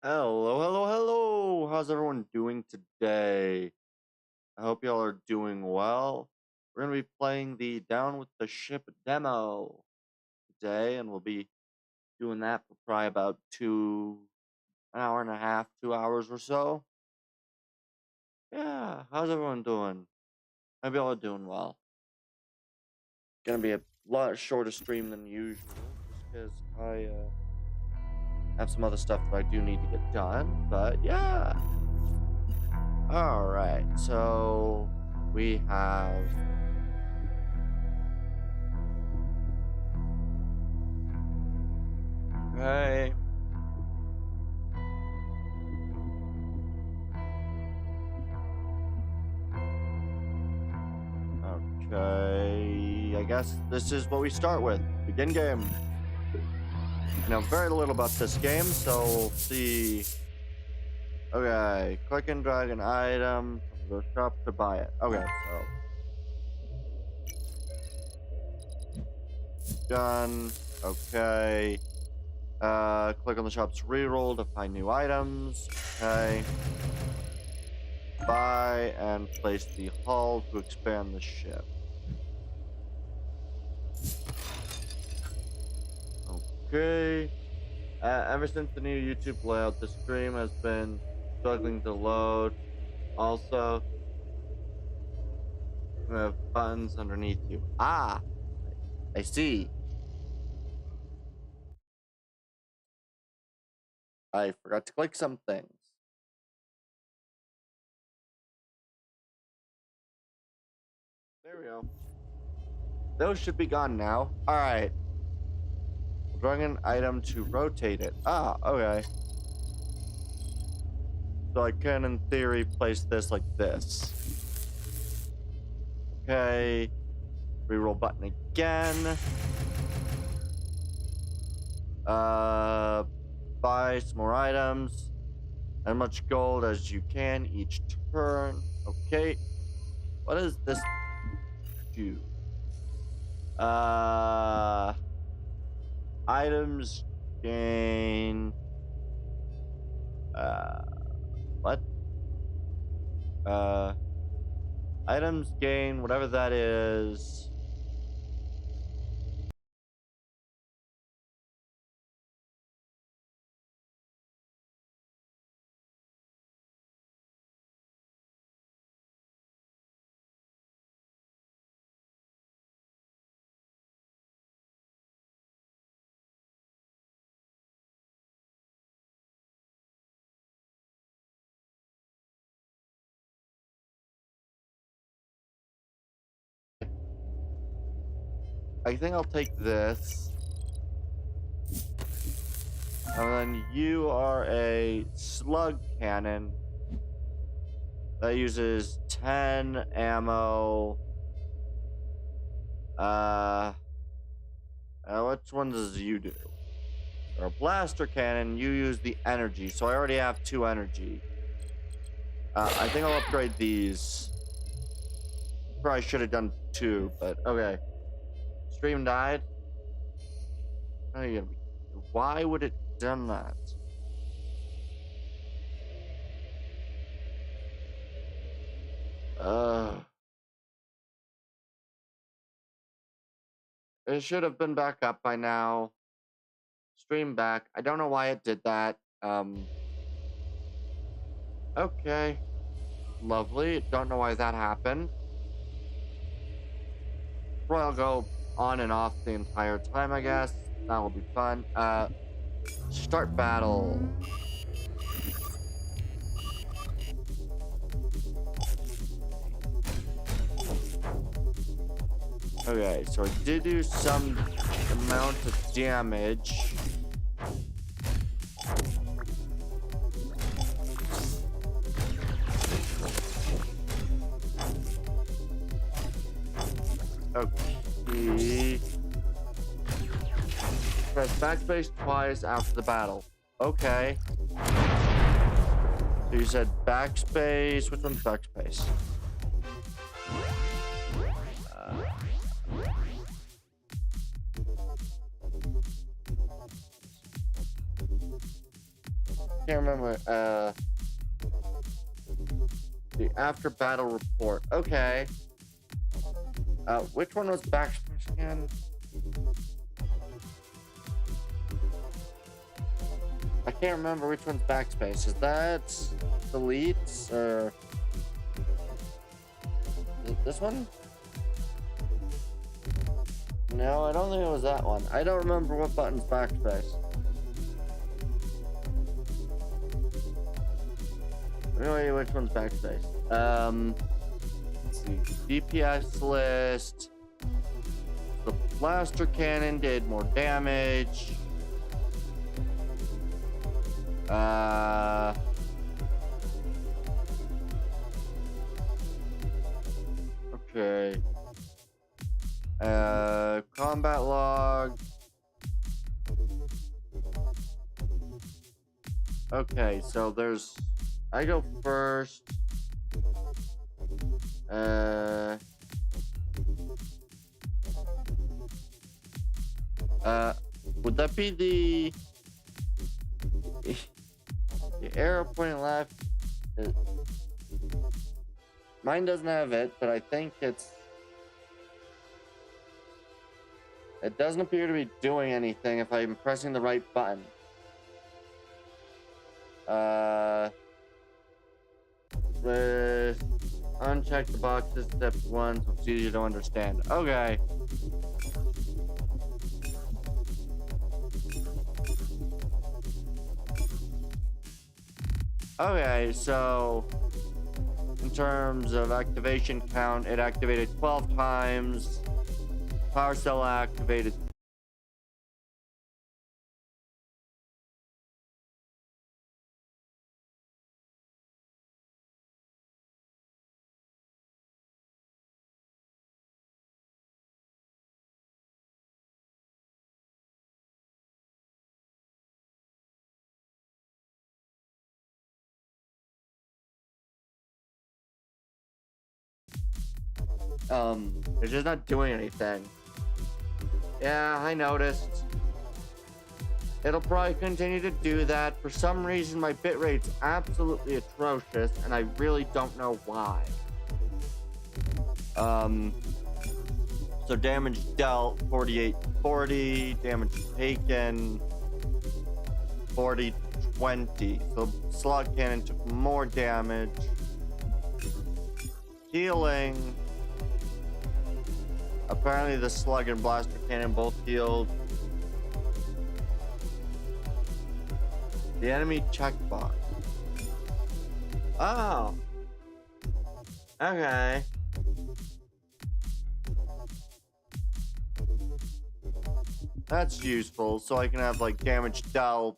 Hello, hello, hello. How's everyone doing today? I hope y'all are doing well. We're going to be playing the Down with the Ship demo today, and we'll be doing that for probably about an hour and a half, 2 hours or so. Yeah, how's everyone doing? Hope y'all are doing well. Gonna be a lot shorter stream than usual, just because I have some other stuff that I do need to get done, but yeah. Alright, so we have okay. Okay, I guess this is what we start with. Begin game. I know very little about this game, so we'll see. Okay, click and drag an item from the shop to buy it. Okay, so done. Okay. Click on the shop's reroll to find new items. Okay. Buy and place the hull to expand the ship. Okay. Ever since the new YouTube layout, the stream has been struggling to load. Also, you have buttons underneath you. Ah, I see. I forgot to click some things. There we go. Those should be gone now. All right. Drawing an item to rotate it. Ah, okay. So I can, in theory, place this like this. Okay. Reroll button again. Buy some more items. As much gold as you can each turn. Okay. What does this do? Items gain. What? Items gain whatever that is. I think I'll take this. And then you are a slug cannon that uses 10 ammo. Which one does you do? Or a blaster cannon, you use the energy, so I already have 2 energy. I think I'll upgrade these. Probably should have done 2, but okay. Stream died. Oh, you gonna be? Why would it done that? It should have been back up by now. Stream back. I don't know why it did that. Okay. Lovely. Don't know why that happened. Probably I'll go on and off the entire time, I guess. That will be fun. Start battle. Okay, so I did do some amount of damage. Okay. Press backspace twice after the battle. Okay. So you said backspace. Which one's backspace? can't remember. The after battle report. Okay. Which one was backspace again? I can't remember which one's backspace. Is that deletes or is it this one? No, I don't think it was that one. I don't remember what button's backspace. Anyway, which one's backspace? Let's see. DPS list. The blaster cannon did more damage. Okay. Combat log. Okay, so there's... I go first. Would that be the arrow pointing left? Mine doesn't have it, but I think it doesn't appear to be doing anything if I'm pressing the right button. Let's uncheck the boxes, step 1, so it's easier to understand. Okay. Okay, so in terms of activation count, it activated 12 times. Power cell activated. It's just not doing anything. Yeah, I noticed. It'll probably continue to do that. For some reason, my bitrate's absolutely atrocious, and I really don't know why. So damage dealt, 4840. Damage taken, 40-20. So slug cannon took more damage. Healing. Apparently the slug and blaster cannon both healed. The enemy checkbox. Oh. Okay. That's useful, so I can have like damage dealt.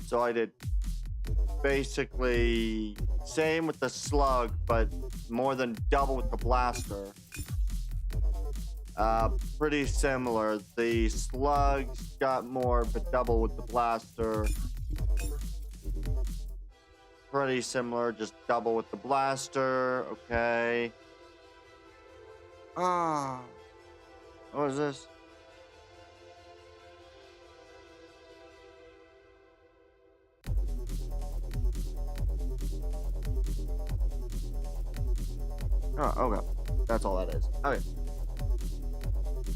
So I did basically same with the slug, but more than double with the blaster. Pretty similar. The slugs got more, but double with the blaster. Pretty similar, just double with the blaster. Okay. Ah. What is this? Oh, okay. That's all that is. Okay.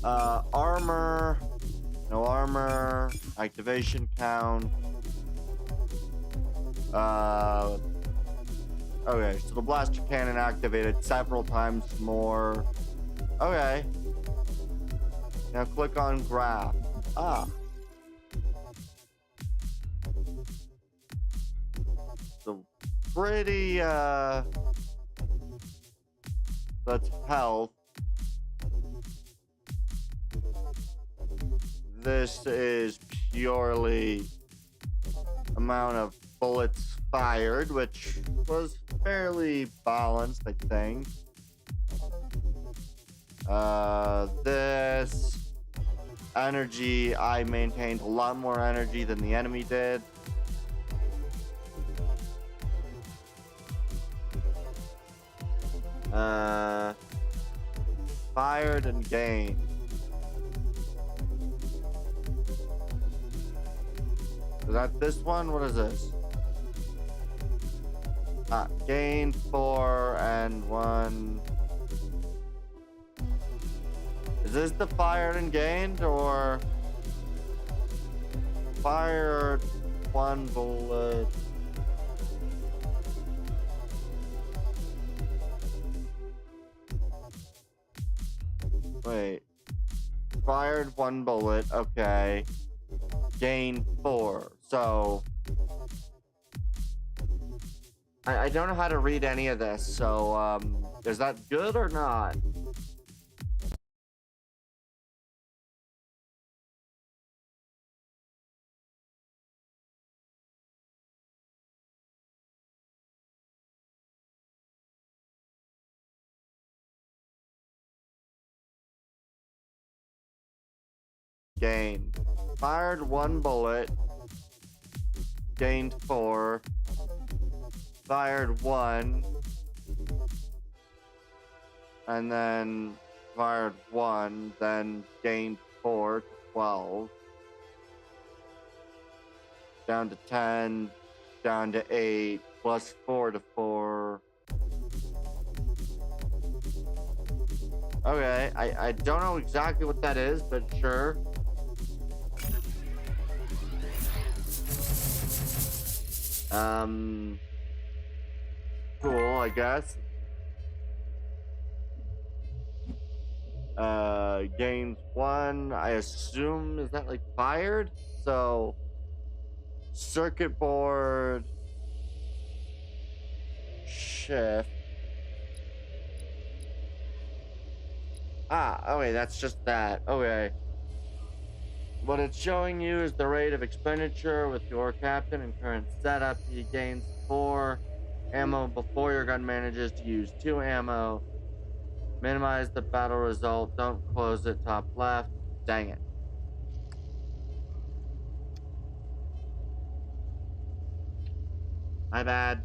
Armor. No armor. Activation count. Okay, so the blaster cannon activated several times more. Okay. Now click on graph. Ah. So pretty, that's health. This is purely amount of bullets fired, which was fairly balanced, I think. This energy, I maintained a lot more energy than the enemy did. Fired and gained. Is that this one? What is this? Gained 4 and 1. Is this the fired and gained, or fired 1 bullet? Wait. Fired 1 bullet, okay. Gained 4. So I don't know how to read any of this, so is that good or not? Gained. Fired 1 bullet. Gained 4. Fired 1. And then fired 1. Then gained 4 to 12. Down to 10. Down to 8. Plus 4 to 4. Okay, I don't know exactly what that is, but sure. Cool, I guess. Gains 1, I assume, is that like fired? So, circuit board, shift. Okay, that's just that. Okay. What it's showing you is the rate of expenditure with your captain and current setup. He gains 4 ammo before your gun manages to use 2 ammo. Minimize the battle result. Don't close it. Top left. Dang it. My bad.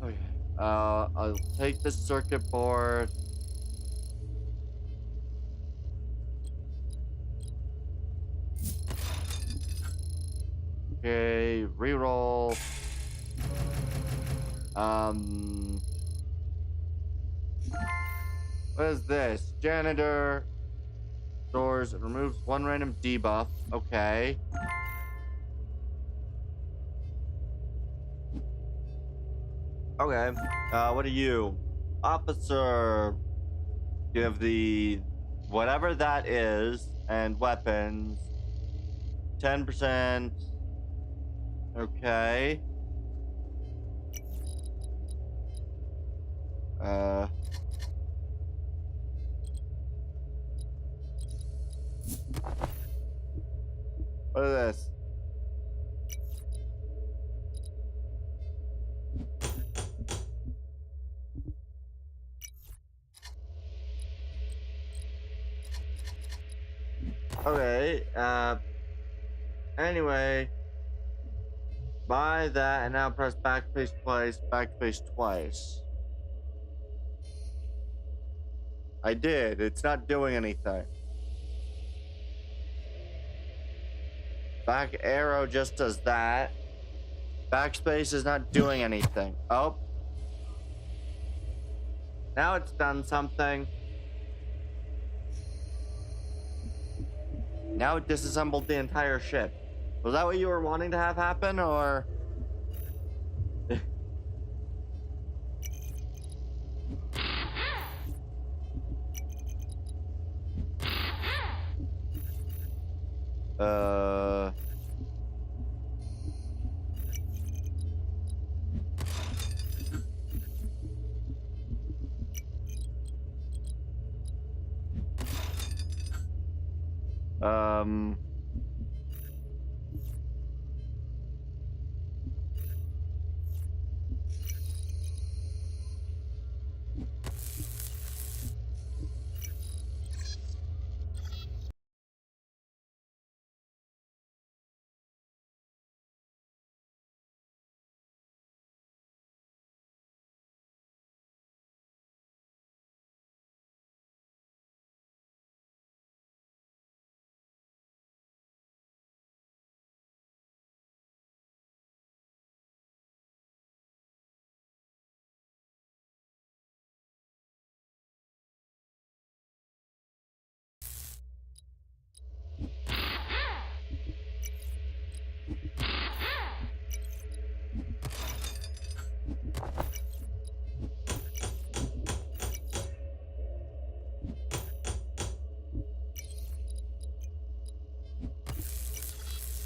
Okay. I'll take the circuit board. Okay, reroll. What is this? Janitor. Doors. It removes 1 random debuff. Okay. Okay. What are you? Officer. Give the whatever that is and weapons 10%. Okay. What is this? Okay, anyway, buy that and now press backspace twice. I did. It's not doing anything. Back arrow just does that. Backspace is not doing anything. Oh. Now it's done something. Now it disassembled the entire ship. Was that what you were wanting to have happen, or? uh... Um...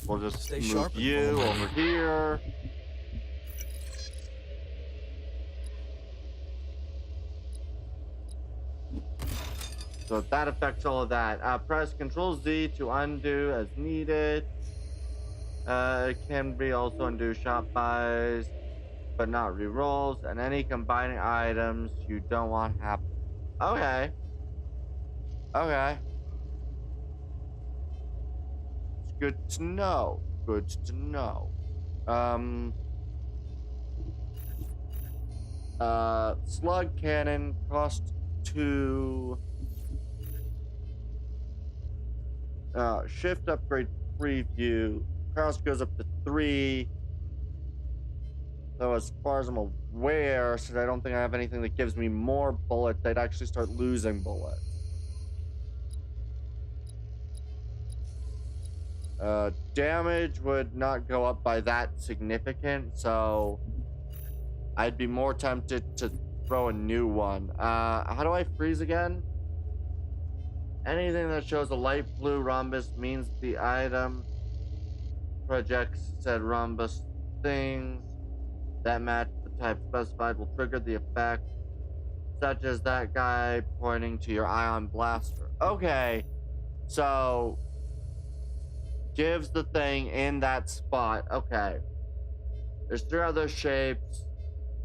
We'll just Stay move sharp and you follow over here. So that affects all of that. Press Control Z to undo as needed. It can be also undo shop buys, but not rerolls, and any combining items you don't want happen. Okay. Okay. It's good to know. Good to know. Slug cannon cost 2. Shift upgrade preview. Cost goes up to 3. So as far as I'm aware, since I don't think I have anything that gives me more bullets, I'd actually start losing bullets. Damage would not go up by that significant, so I'd be more tempted to throw a new one. How do I freeze again? Anything that shows a light blue rhombus means the item projects said rhombus. Things that match the type specified will trigger the effect, such as that guy pointing to your ion blaster. Okay, so gives the thing in that spot. Okay, there's 3 other shapes.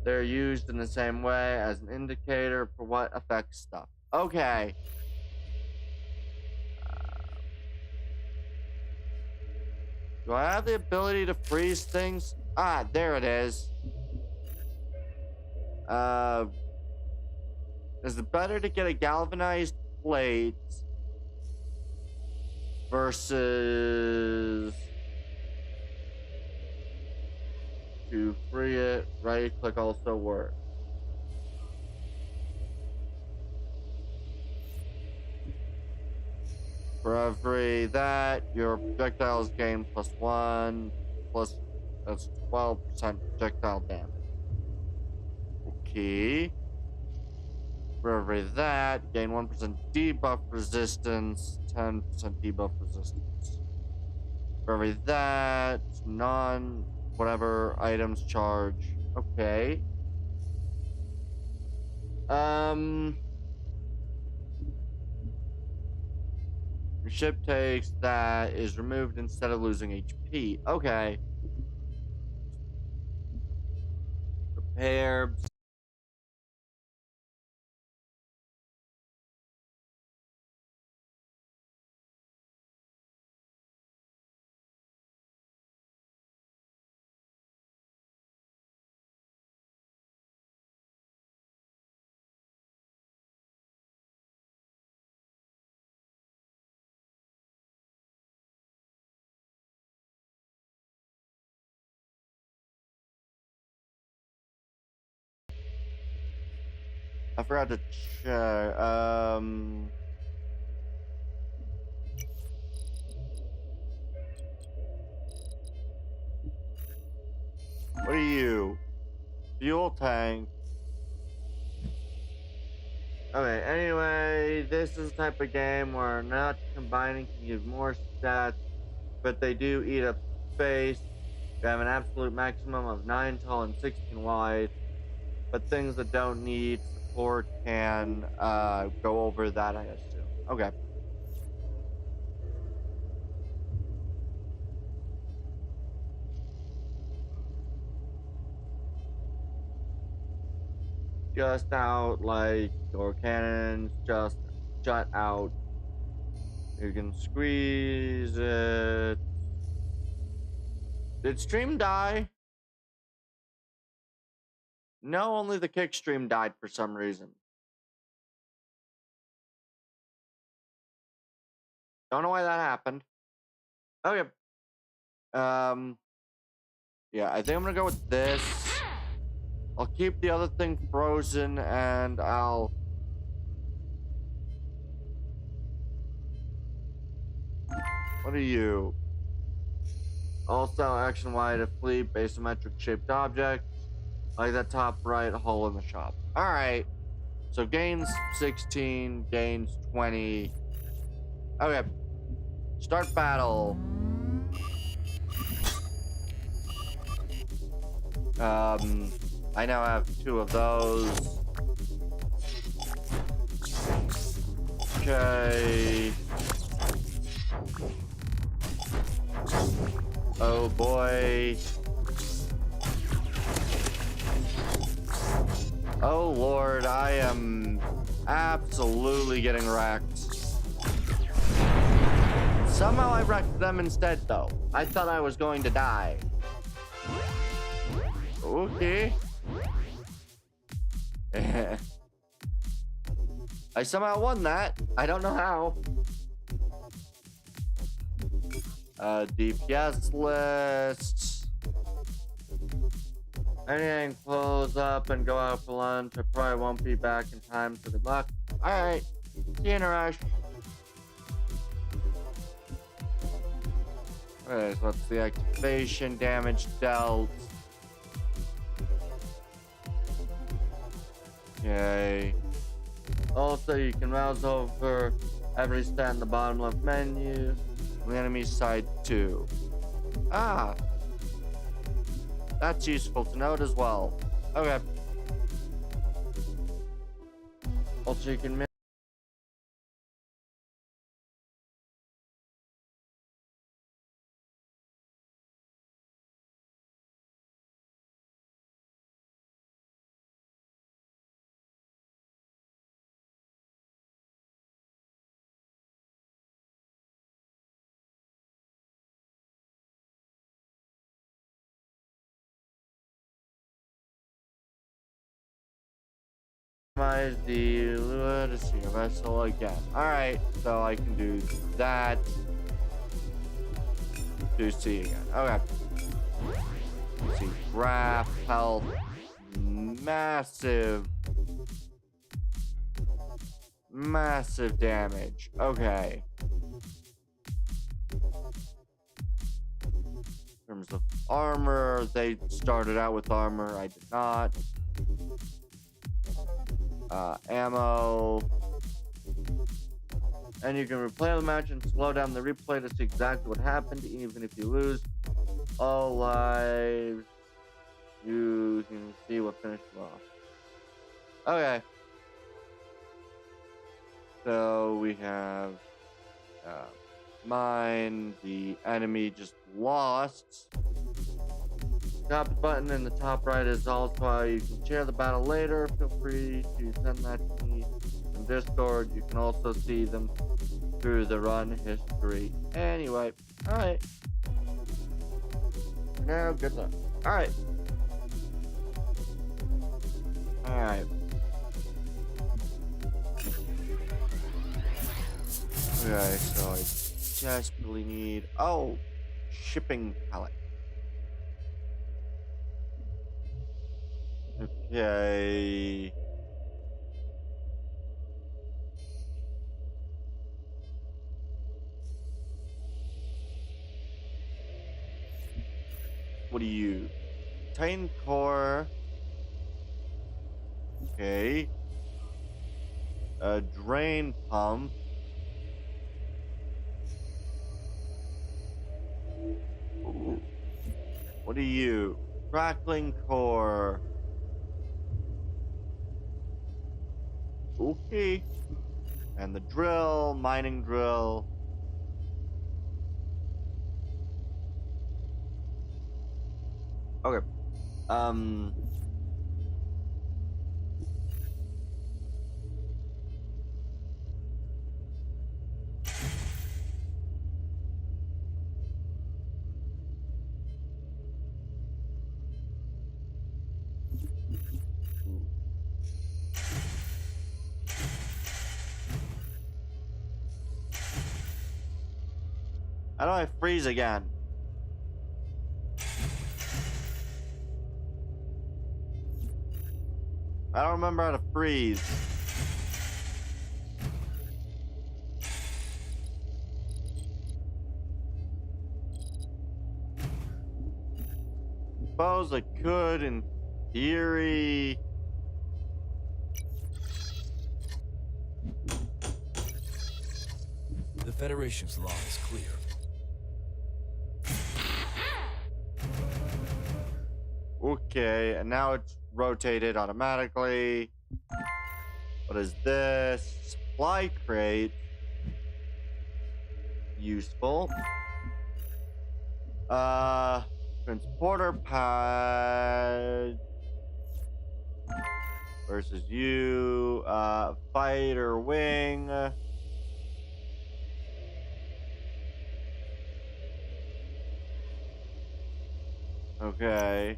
They're used in the same way as an indicator for what affects stuff. Okay. Do I have the ability to freeze things? Ah, there it is. Is it better to get a galvanized plate versus to free it? Right click also works. For every that, your projectiles gain +1, plus that's 12% projectile damage. Okay. For every that, gain 1% debuff resistance, 10% debuff resistance. For every that, whatever items charge. Okay. Your ship takes that is removed instead of losing HP. Okay. Repair. I forgot to check. What are you? Fuel tank. Okay, anyway, this is the type of game where not combining can give more stats, but they do eat up space. You have an absolute maximum of 9 tall and 16 wide, but things that don't need support can go over that, I assume. Okay. Just out like door cannons, just jut out. You can squeeze it. Did stream die? No, only the kick stream died for some reason. Don't know why that happened. Okay. Yeah, I think I'm gonna go with this. I'll keep the other thing frozen and I'll... What are you? Also, action Y to fleet asymmetric shaped objects. Like that top right hole in the shop. Alright. So gains 16, gains 20. Okay. Start battle. I now have 2 of those. Okay. Oh boy. Oh Lord, I am absolutely getting wrecked. Somehow I wrecked them instead though. I thought I was going to die. Okay. I somehow won that. I don't know how. DPS list. Anything close up and go out for lunch. I probably won't be back in time, so good luck. Alright. See you in a rush. Okay, so what's the activation damage dealt? Okay. Also, you can mouse over every stat in the bottom left menu. On the enemy side too. Ah. That's useful to note as well. Okay. Also, you can minimize the lure to see a vessel again. Alright, so I can do that to see again. Okay. Let's see. Graph, health, massive damage. Okay. In terms of armor, they started out with armor. I did not. Ammo. And you can replay the match and slow down the replay to see exactly what happened, even if you lose all lives. You can see what finished you off. Okay. So we have mine. The enemy just lost. Tap the button in the top right is also how you can share the battle later. Feel free to send that to me in Discord. You can also see them through the run history. Anyway, alright. Now, good luck. Alright. Alright. Okay, so I just really need... Oh! Shipping pallet. Okay. What do you? Titan core. Okay. A drain pump. Ooh. What are you? Crackling core. Okay. And the drill, mining drill. Okay. How do I freeze again? I don't remember how to freeze. Suppose I could in theory. The Federation's law is clear. Okay, and now it's rotated automatically. What is this? Supply crate. Useful. Transporter pad versus you. Fighter wing. Okay.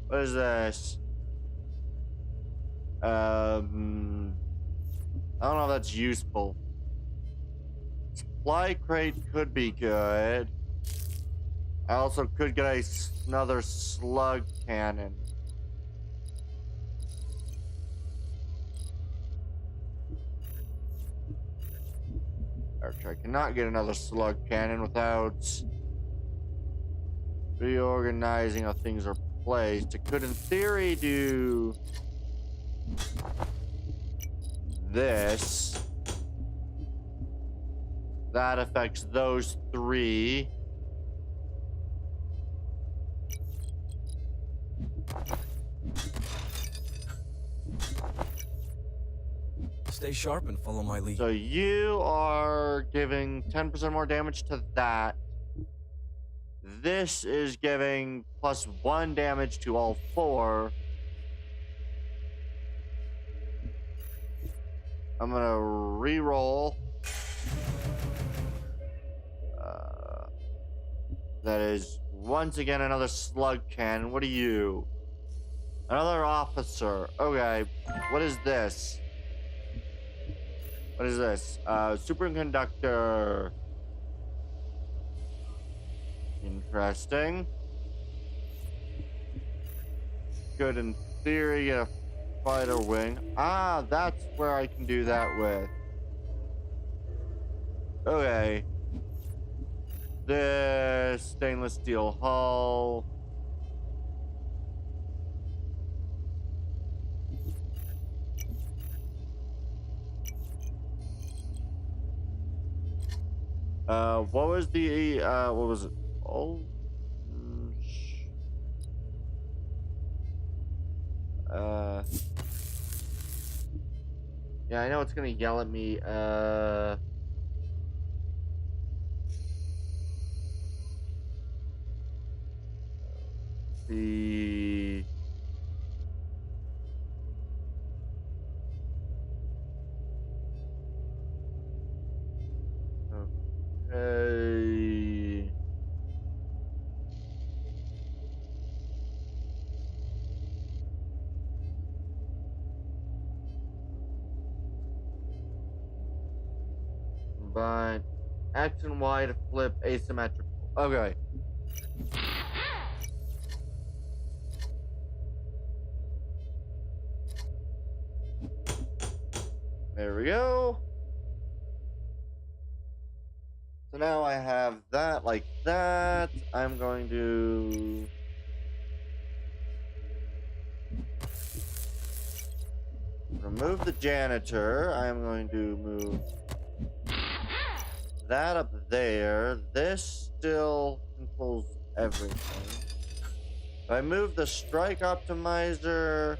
What is this? I don't know if that's useful. Supply crate could be good. I also could get another slug cannon. Actually, I cannot get another slug cannon without reorganizing how things are placed. It could, in theory, do this. That affects those three. Stay sharp and follow my lead. So you are giving 10% more damage to that. This is giving +1 damage to all 4. I'm gonna re-roll. That is once again another slug cannon. What are you? Another officer. Okay. What is this? What is this? Superconductor. Interesting. Good in theory, get a fighter wing. Ah, that's where I can do that with. Okay. This stainless steel hull. What was the, what was it? Oh, yeah, I know it's gonna yell at me. The okay. But X and Y to flip asymmetrical. Okay. There we go. So now I have that like that. I'm going to remove the janitor. I'm going to move that up there. This still controls everything. If I move the strike optimizer,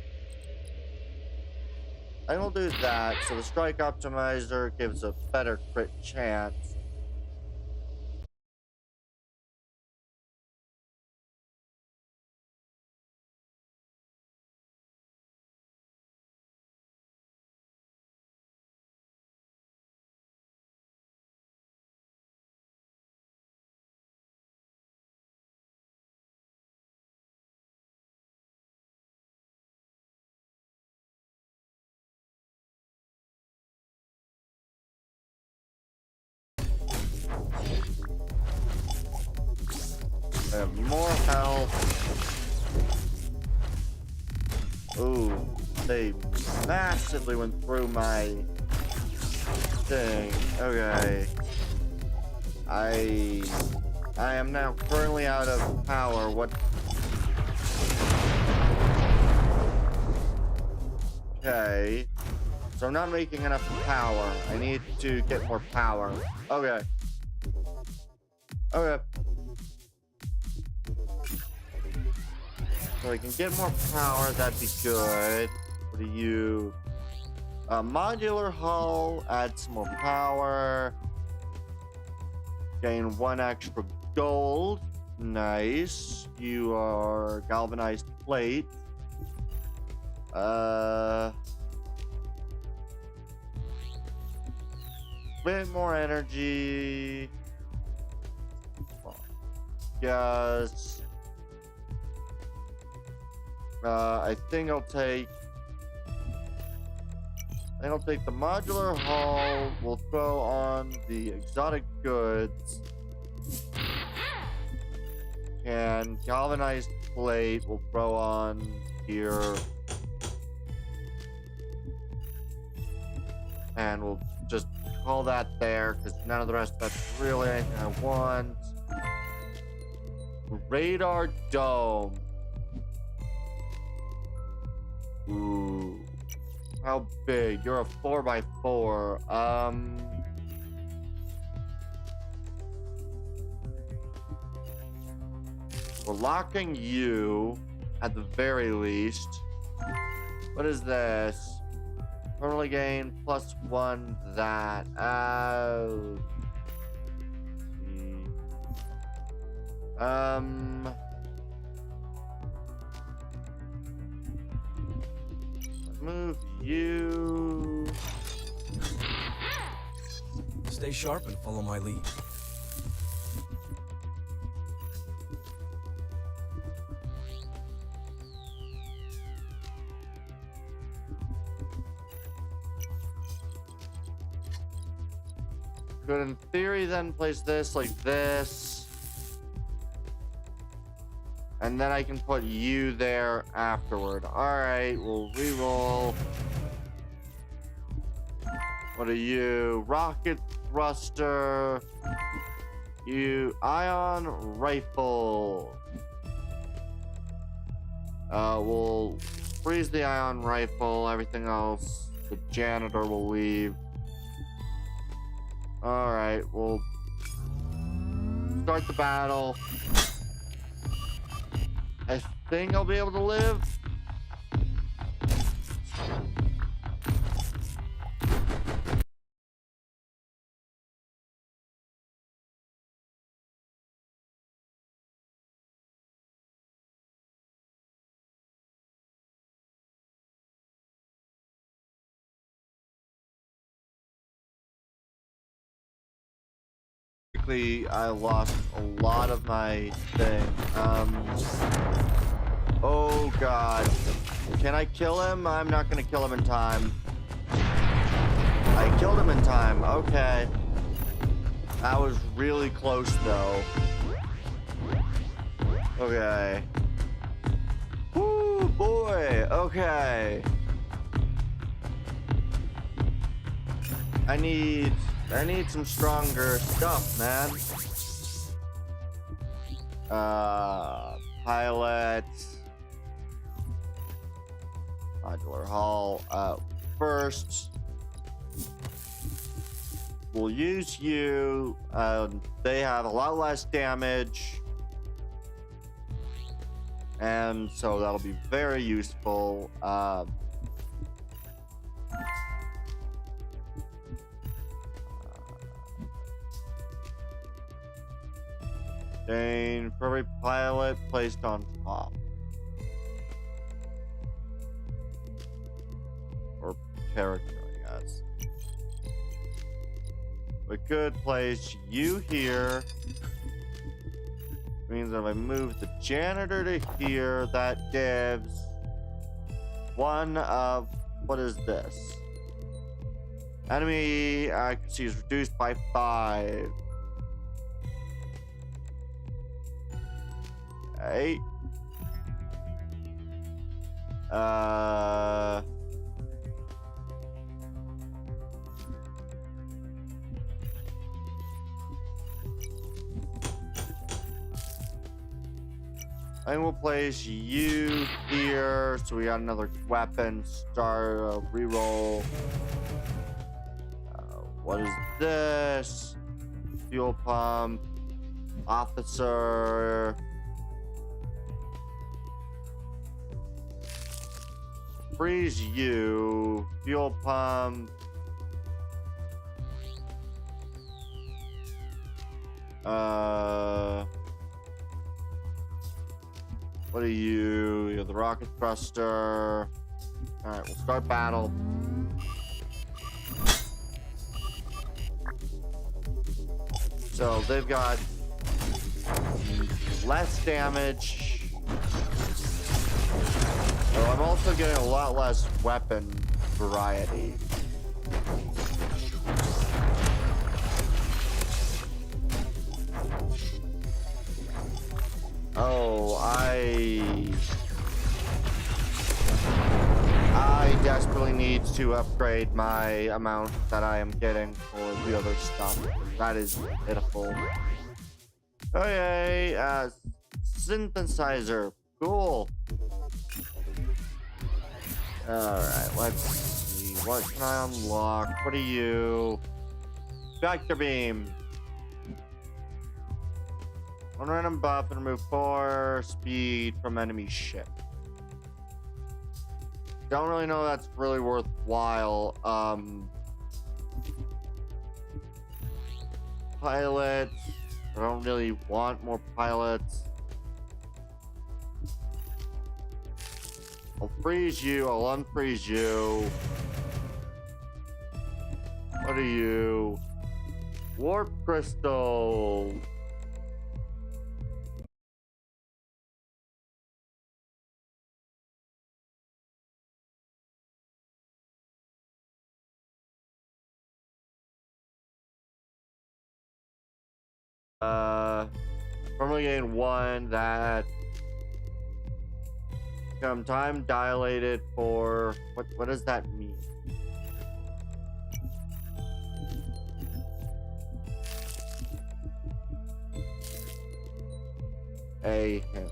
I will do that. So the strike optimizer gives a better crit chance. I have more health. Ooh, they massively went through my thing. Okay. I am now currently out of power. What? Okay. So I'm not making enough power. I need to get more power. Okay. Okay. So I can get more power, that'd be good. What do you... modular hull, add some more power. Gain 1 extra gold. Nice. You are galvanized plate. Bit more energy. Yes. I think I'll take the modular hull. We'll throw on the exotic goods. And galvanized plate we'll throw on here. And we'll just call that there, because none of the rest of that's really anything I want. Radar dome. Ooh. How big? You're a 4x4. We're locking you at the very least. What is this? Permanently gain +1 that. Oh. Move you. Stay sharp and follow my lead. Could in theory then place this like this. And then I can put you there afterward. Alright, we'll reroll. What are you? Rocket thruster. You ion rifle. We'll freeze the ion rifle. Everything else, the janitor will leave. Alright, we'll start the battle. I think I'll be able to live. I lost a lot of my thing. Oh god. Can I kill him? I'm not gonna kill him in time. I killed him in time. Okay. That was really close though. Okay. Woo boy. Okay. I need some stronger stuff, man. Pilot. Modular hull. First, we'll use you. They have a lot less damage. And so that'll be very useful. Gain for every pilot placed on top. Or character, I guess. We could place you here. Means if I move the janitor to here, that gives one of, what is this? Enemy accuracy is reduced by 5. Okay. Uh. I think we'll place you here, so we got another weapon. Start reroll. What is this? Fuel pump. Officer. Freeze you. Fuel pump. What are you? You're the rocket thruster. Alright, we'll start battle. So they've got less damage. Oh, I'm also getting a lot less weapon variety. Oh, I desperately need to upgrade my amount that I am getting for the other stuff. That is pitiful. Okay, synthesizer. Cool. Alright, let's see. What can I unlock? What are you? Vector beam. One random buff and remove 4 speed from enemy ship. Don't really know if that's really worthwhile. Pilots. I don't really want more pilots. I'll freeze you. I'll unfreeze you. What are you? Warp crystal. Normally gain 1 that time dilated for what does that mean? A him.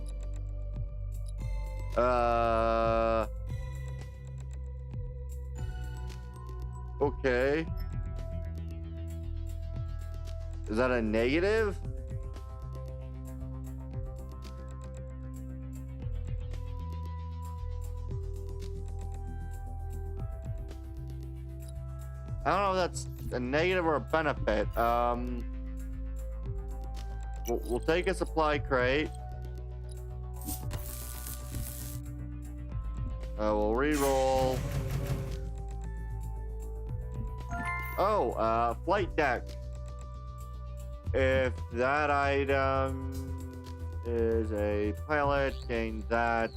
Okay. Is that a negative? I don't know if that's a negative or a benefit. We'll take a supply crate. We'll re-roll. Oh, flight deck. If that item is a pilot, gain that.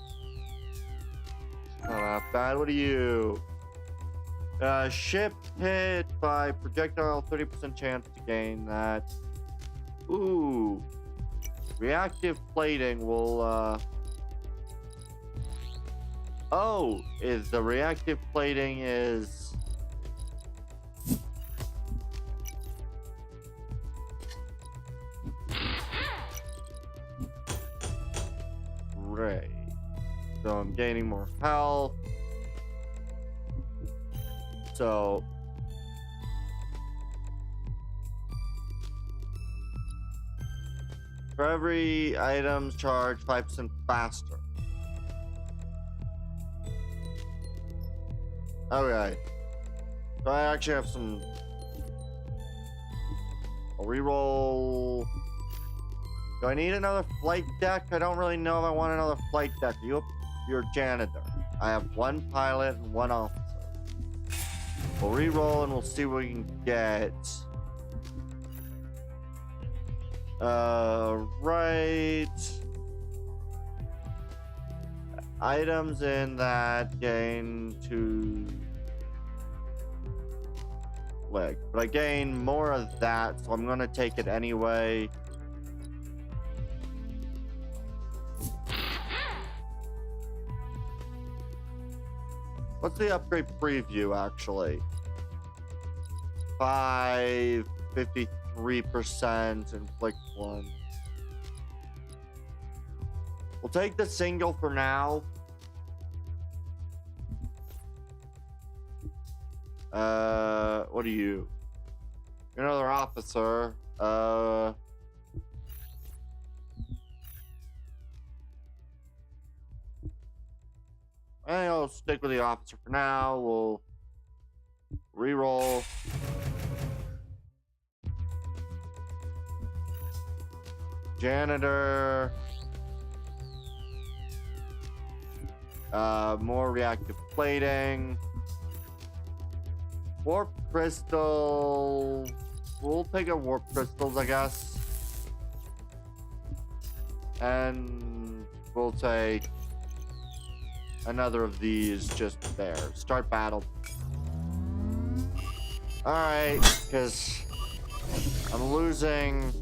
Not bad. What are you? Ship hit by projectile, 30% chance to gain that. Ooh. Reactive plating will, Oh, is the reactive plating is... Right. So I'm gaining more health. So for every item charge 5% faster. Okay. So I actually have some. I'll reroll. Do I need another flight deck? I don't really know if I want another flight deck. You're a janitor. I have 1 pilot and 1 officer. We'll re-roll and we'll see what we can get. Right. Items in that gain 2 leg. But I gain more of that, so I'm gonna take it anyway. What's the upgrade preview actually? 53% inflict 1. We'll take the single for now. What are you? You're another officer. I think I'll stick with the officer for now. We'll reroll. Janitor. More reactive plating. Warp crystal. We'll take a warp crystals, I guess. And we'll take another of these just there. Start battle. Alright, because I'm losing.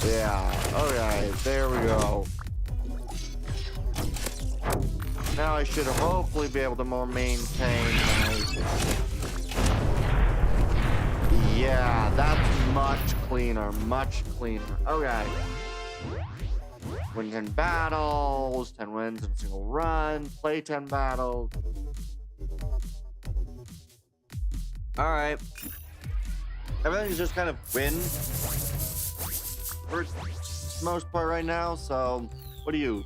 Yeah, okay, there we go. Now I should hopefully be able to more maintain my... Yeah, that's much cleaner, much cleaner. Okay. Win 10 battles, 10 wins in a single run, play 10 battles. Alright. Everything's just kind of win for the most part right now, so what do you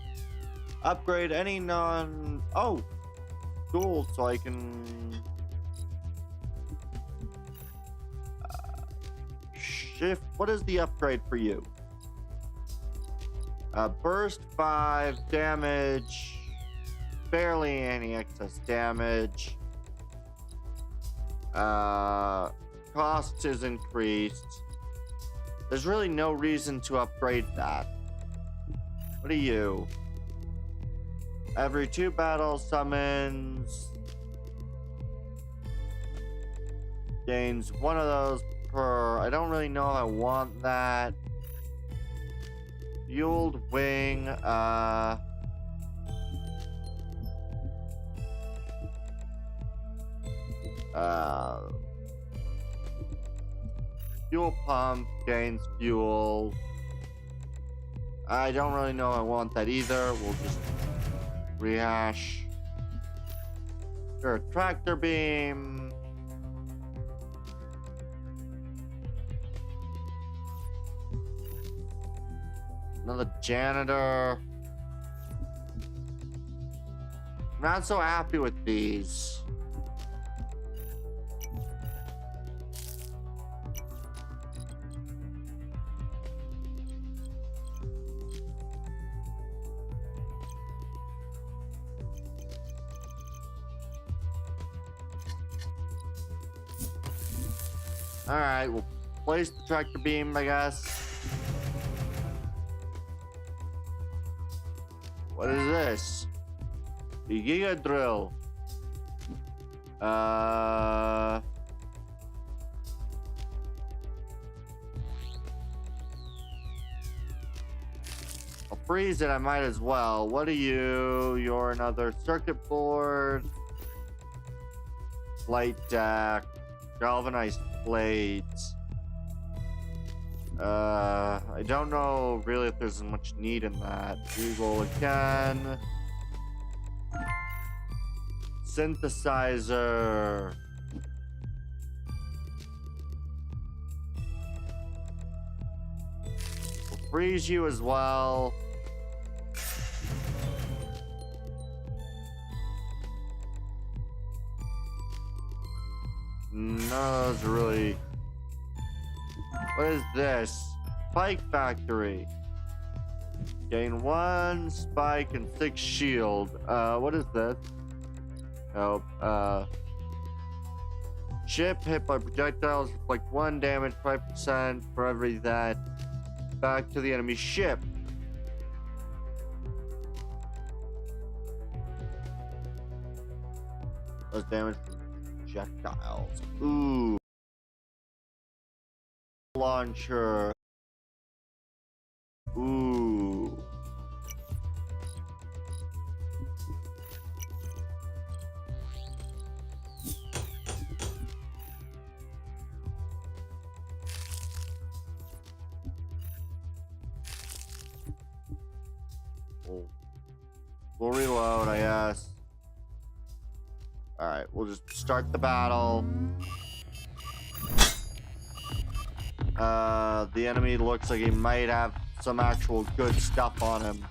upgrade any non cool, so I can shift. What is the upgrade for you? Burst 5 damage, barely any excess damage, cost is increased. There's really no reason to upgrade that. What are you? Every 2 battles summons. Gains 1 of those per. I don't really know if I want that. Fueled wing. Fuel pump gains fuel. I don't really know I want that either. We'll just rehash. Sure, tractor beam. Another janitor. Not so happy with these. Alright, we'll place the tractor beam, I guess. What is this? The Giga Drill. I'll freeze it, I might as well. What are you? You're another circuit board. Light deck. Galvanized blades. I don't know really if there's much need in that. Reroll again. Synthesizer. We'll freeze you as well. No, those are really... What is this? Spike Factory. Gain 1 spike and 6 shield. What is this? Oh, Ship hit by projectiles inflict 1 damage, 5% for every that. Back to the enemy ship. Does damage from projectiles. Ooh. Launcher. Ooh. We'll reload, I guess. Alright, we'll just start the battle. The enemy looks like he might have some actual good stuff on him.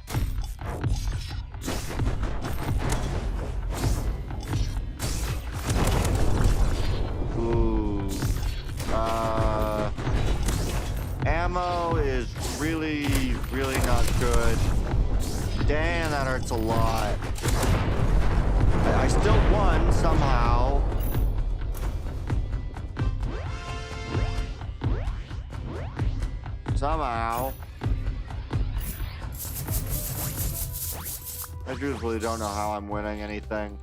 Ooh. Ammo is really, really not good. Damn, that hurts a lot. I still won somehow. Somehow. I truthfully don't know how I'm winning anything.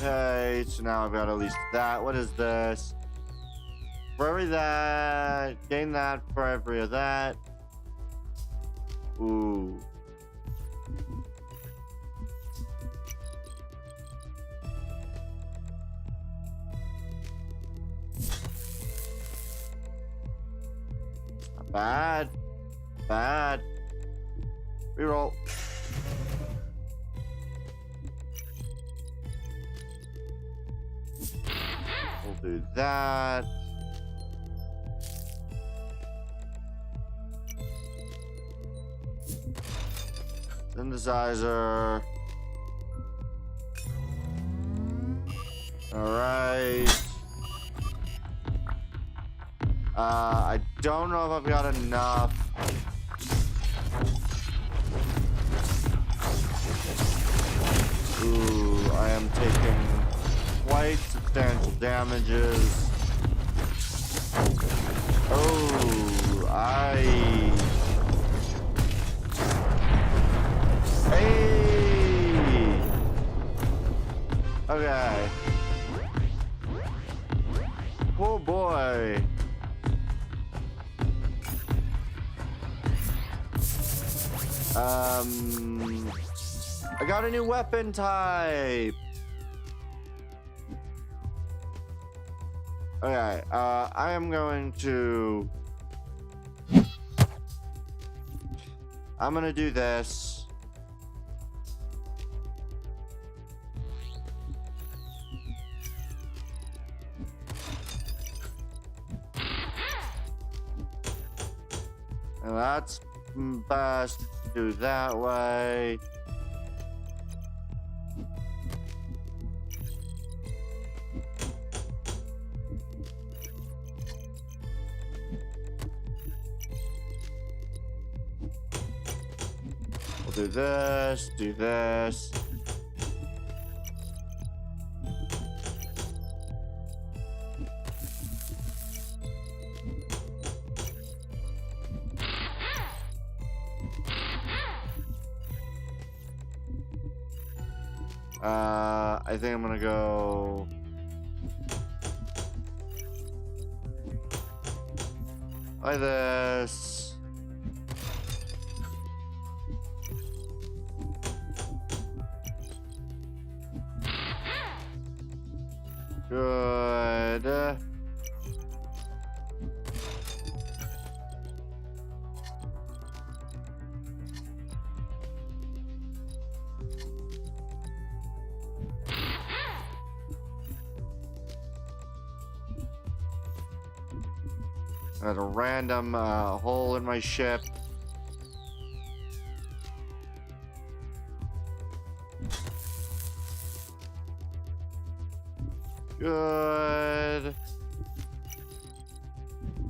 Okay, so now I've got at least that. What is this? For every that, gain that for every of that. Ooh. Not bad. Bad. Reroll. We'll do that. Synthesizer. All right. I don't know if I've got enough. Ooh, I am taking quite substantial damages. Oh, Hey! Okay. Oh boy. I got a new weapon type. Okay, I am going to... I'm gonna do this. And that's best to do that way. We'll do this, do this. I think I'm gonna go like this. Good. Got a random hole in my ship. Good.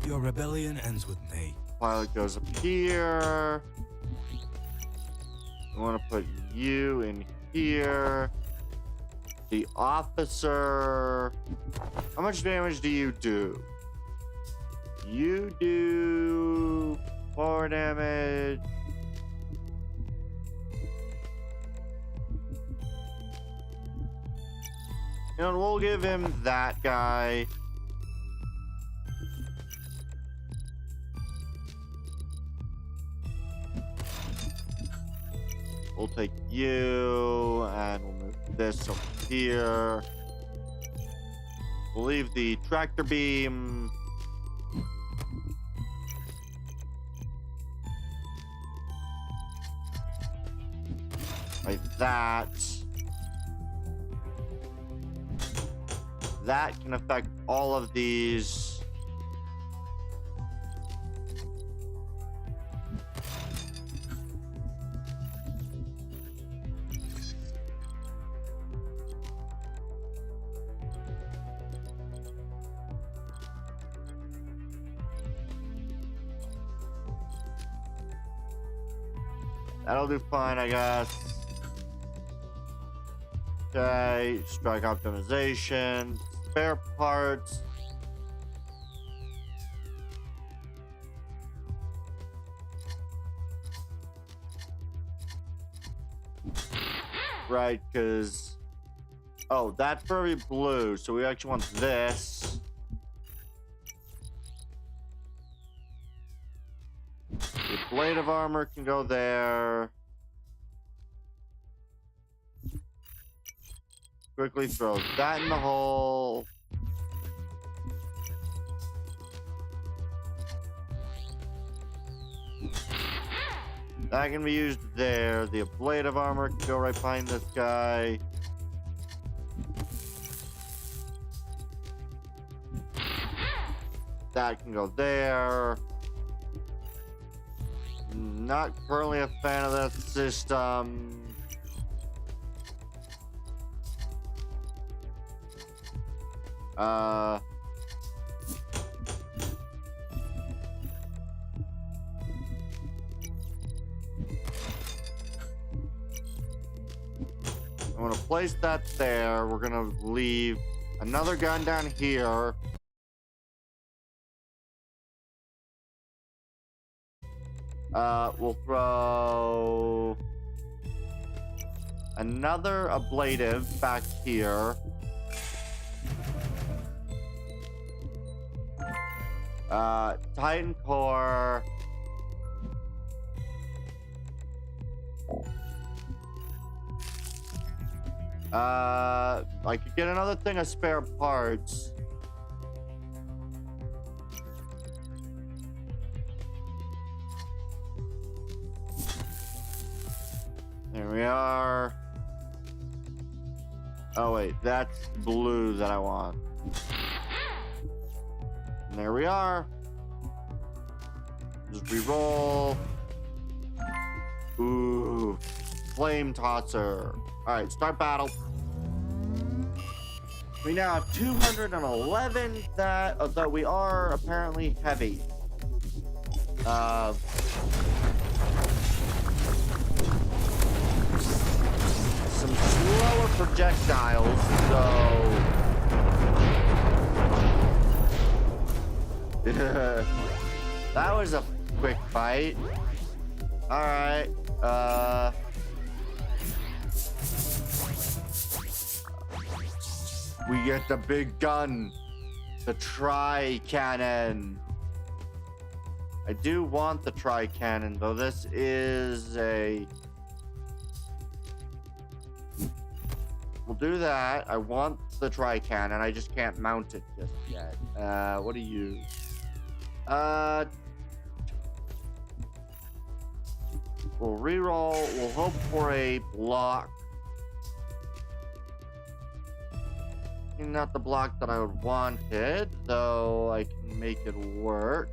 Your rebellion ends with me. Pilot goes up here. I want to put you in here. The officer. How much damage do you do? You do 4 damage. You know, we'll give him that guy. We'll take you and we'll move this over here. We'll leave the tractor beam. Like that. That can affect all of these. That'll do fine, I guess. Okay, strike optimization, spare parts. Right, because... Oh, that's very blue, so we actually want this. The blade of armor can go there. Quickly throw that in the hole. That can be used there. The blade of armor can go right behind this guy. That can go there. Not currently a fan of that system. I'm gonna place that there. We're gonna leave another gun down here. We'll throw another ablative back here. Titan core. I could get another thing of spare parts. There we are. Oh wait, that's blue that I want. And there we are. Just re-roll. Ooh, flame tosser. All right, start battle. We now have 211 that, although we are apparently heavy. Some slower projectiles, so that was a quick fight. All right. We get the big gun, the tri-cannon. I do want the tri-cannon, though. This is a... We'll do that. I want the tri-cannon. I just can't mount it just yet. What do you... We'll reroll. We'll hope for a block. Not the block that I would wanted, though I can make it work.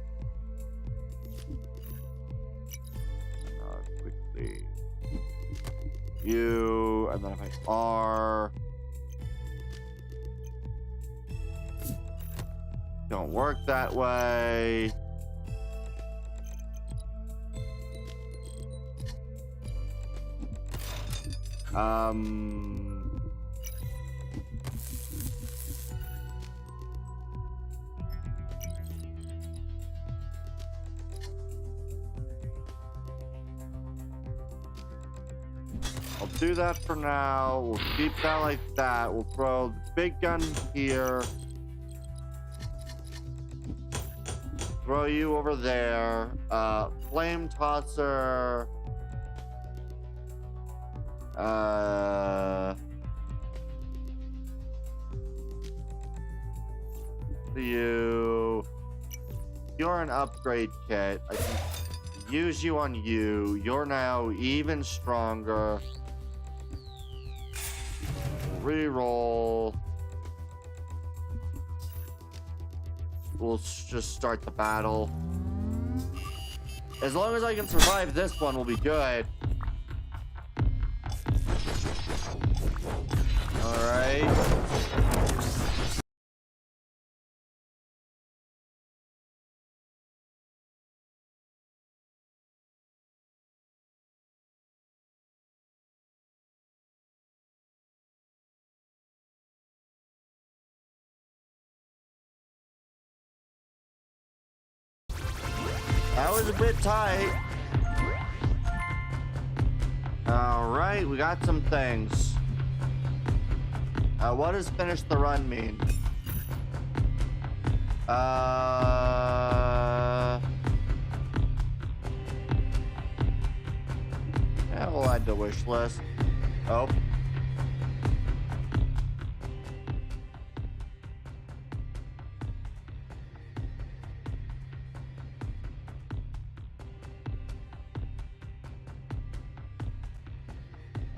Quickly. You, and then if I R. Don't don't work that way. I'll do that for now. We'll keep that like that. We'll throw the big gun here. Throw you over there. Flame tosser. You're an upgrade kit. I can use you on you. You're now even stronger. Reroll. We'll just start the battle. As long as I can survive this one, we'll be good. Alright. That was a bit tight. Alright, we got some things. What does finish the run mean? Yeah, we'll add to wish list. Oh.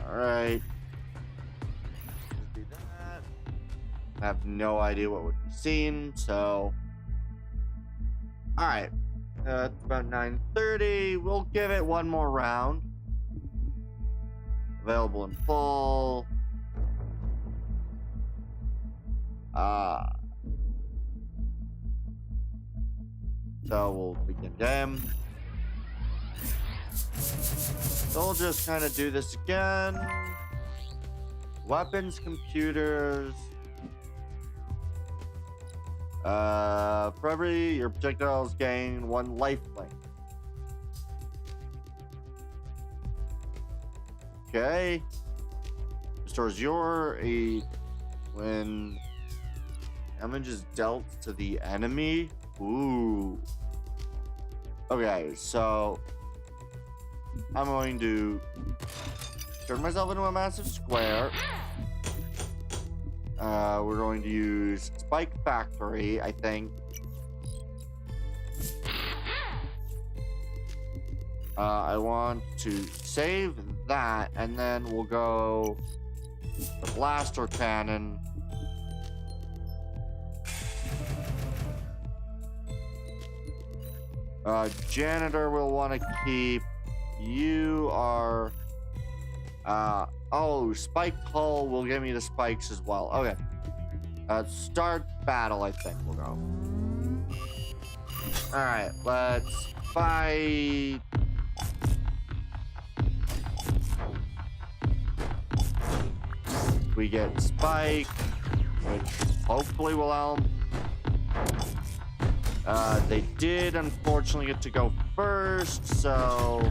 Alright. Do that. I have no idea what would be seen, so. Alright. It's about 9:30. We'll give it one more round. Available in full. So we'll begin game. So we'll just kind of do this again. Weapons, computers. For every your projectiles gain 1 life link. Okay. Restores your aid when damage is dealt to the enemy. Ooh. Okay, so I'm going to turn myself into a massive square. We're going to use Spike Factory, I think. I want to save that, and then we'll go the blaster cannon. Janitor will want to keep. You are. Oh, spiked hull will give me the spikes as well. Okay. Start battle, I think we'll go. Alright, let's fight. We get Spike, which hopefully will help. They did unfortunately get to go first, so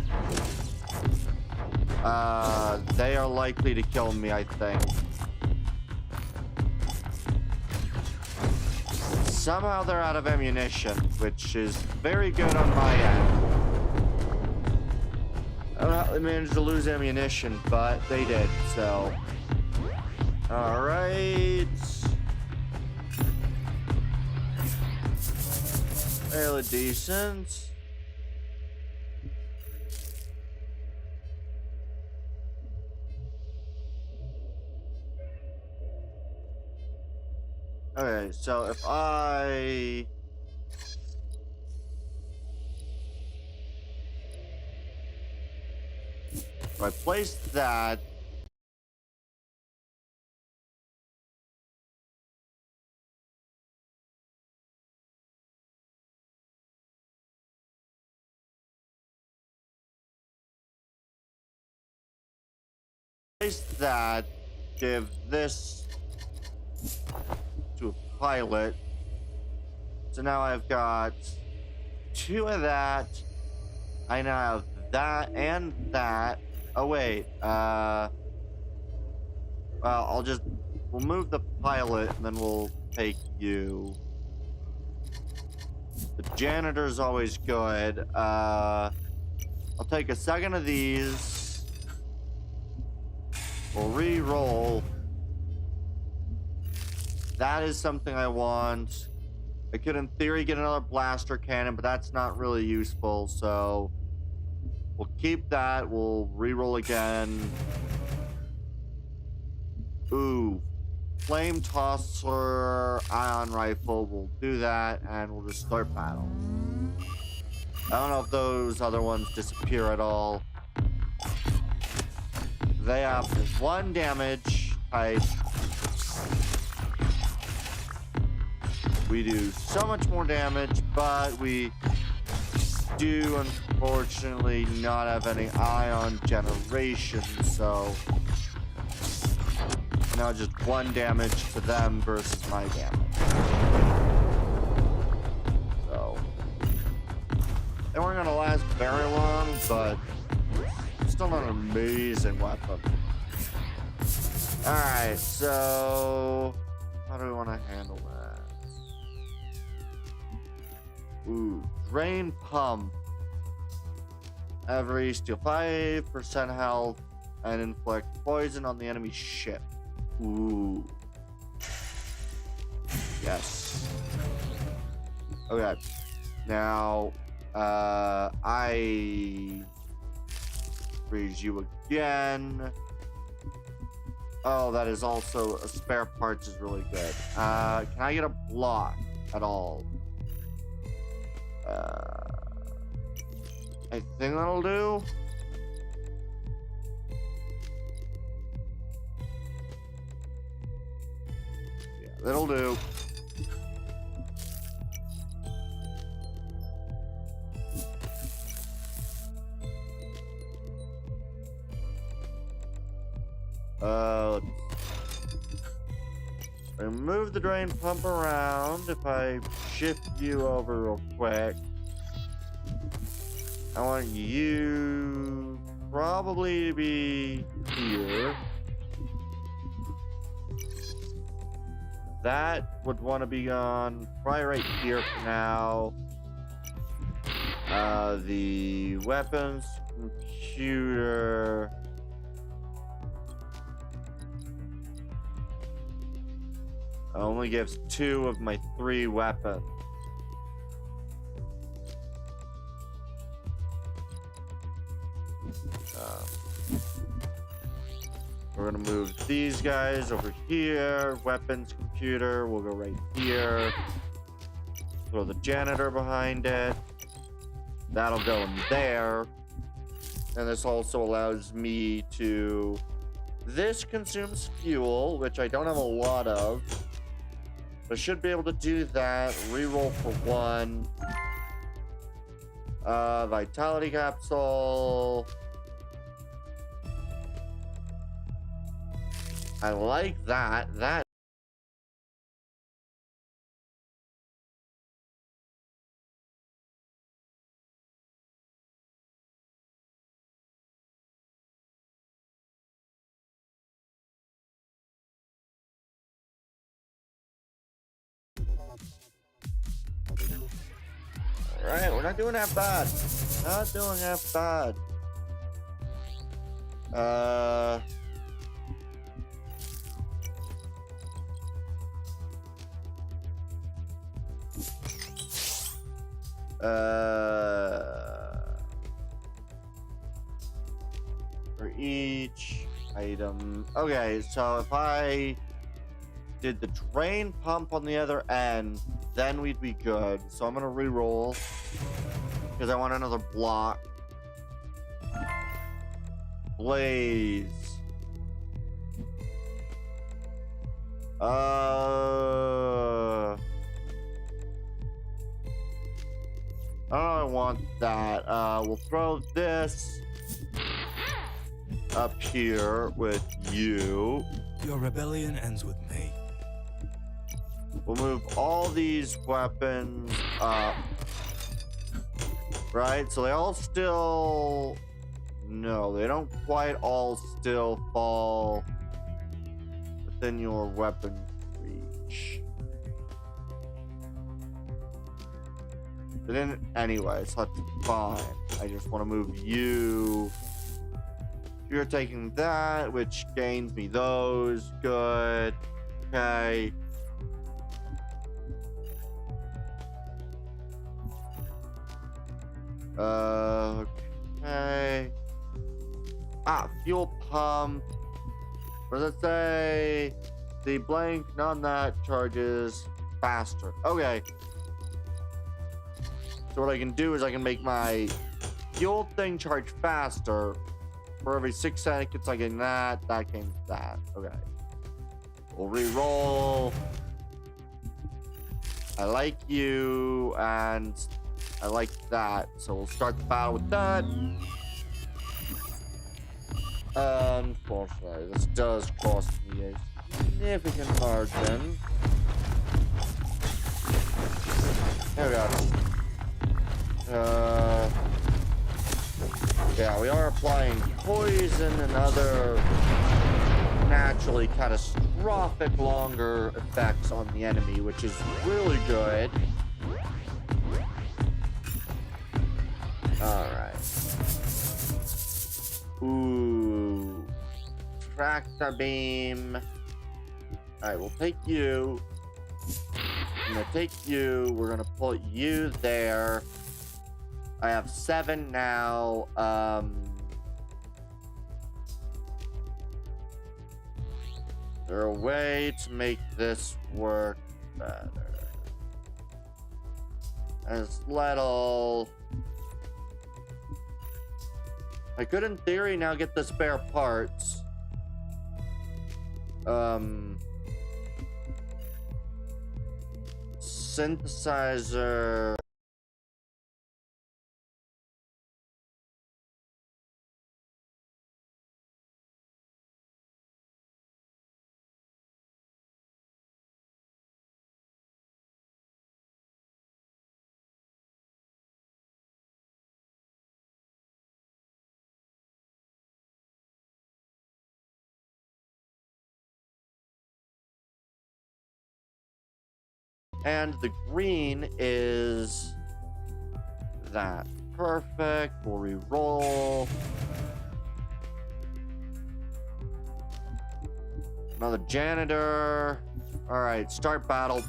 they are likely to kill me, I think. Somehow they're out of ammunition, which is very good on my end. I don't know how they managed to lose ammunition, but they did, so. Alright. Fairly decent. Okay, so if I place that replace that, give this to a pilot. So now I've got 2 of that. I now have that and that. Oh wait, well, we'll move the pilot and then we'll take you. The janitor's always good. I'll take a second of these. We'll re-roll. That is something I want. I could, in theory, get another blaster cannon, but that's not really useful, so we'll keep that. We'll re-roll again. Ooh. Flame tosser, ion rifle. We'll do that, and we'll just start battle. I don't know if those other ones disappear at all. They have 1 damage type. We do so much more damage, but we do unfortunately not have any ion generation, so now just 1 damage to them versus my damage. So they weren't gonna last very long, but still an amazing weapon. Alright, so how do we want to handle that? Ooh, drain pump. Every steal 5% health and inflict poison on the enemy ship. Ooh. Yes. Okay. Now, I freeze you again. Oh, that is also a spare parts is really good. Can I get a block at all? I think that'll do. Yeah, that'll do. Move the drain pump around. If I shift you over real quick, I want you probably to be here. That would want to be on probably right here for now. The weapons computer. Only gives 2 of my 3 weapons. We're gonna move these guys over here. Weapons computer will go right here. Throw the janitor behind it. That'll go in there. And this also allows me to... This consumes fuel, which I don't have a lot of. I should be able to do that. Reroll for 1. Vitality capsule. I like that. Alright, we're not doing that bad. Not doing that bad. For each item. Okay, so if I did the drain pump on the other end, then we'd be good. So I'm gonna re-roll because I want another block. Blaze. I don't know, I want that. We'll throw this. up here with you. Your rebellion ends with me. We'll move all these weapons up. Right? So they all still... No, they don't quite all still fall within your weapon reach. But then, anyway, so that's fine. I just want to move you. You're taking that, which gains me those. Good. Okay. Okay. Ah, fuel pump. What does it say? The blank on that charges faster. Okay. So what I can do is I can make my fuel thing charge faster. For every 6 seconds I get that gains that. Okay. We'll re-roll. I like you, and I like that. So we'll start the battle with that. Unfortunately, this does cost me a significant margin. There we go. Yeah, we are applying poison and other naturally catastrophic longer effects on the enemy, which is really good. Alright. Ooh. Tractor beam. Alright, we'll take you. I'm gonna take you. We're gonna put you there. I have 7 now. Is there a way to make this work better? As little. I could, in theory, now get the spare parts. Synthesizer. And the green is that. Perfect. We'll re-roll. Another janitor. All right, start battle.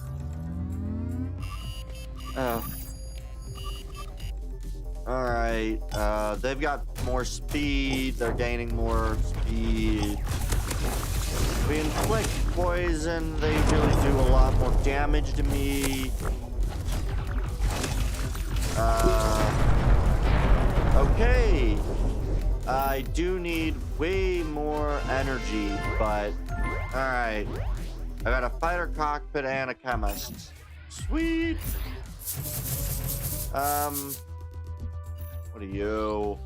All right. They've got more speed. They're gaining more speed. We inflict poison, they really do a lot more damage to me. Okay. I do need way more energy, but alright. I got a fighter cockpit and a chemist. Sweet. What are you?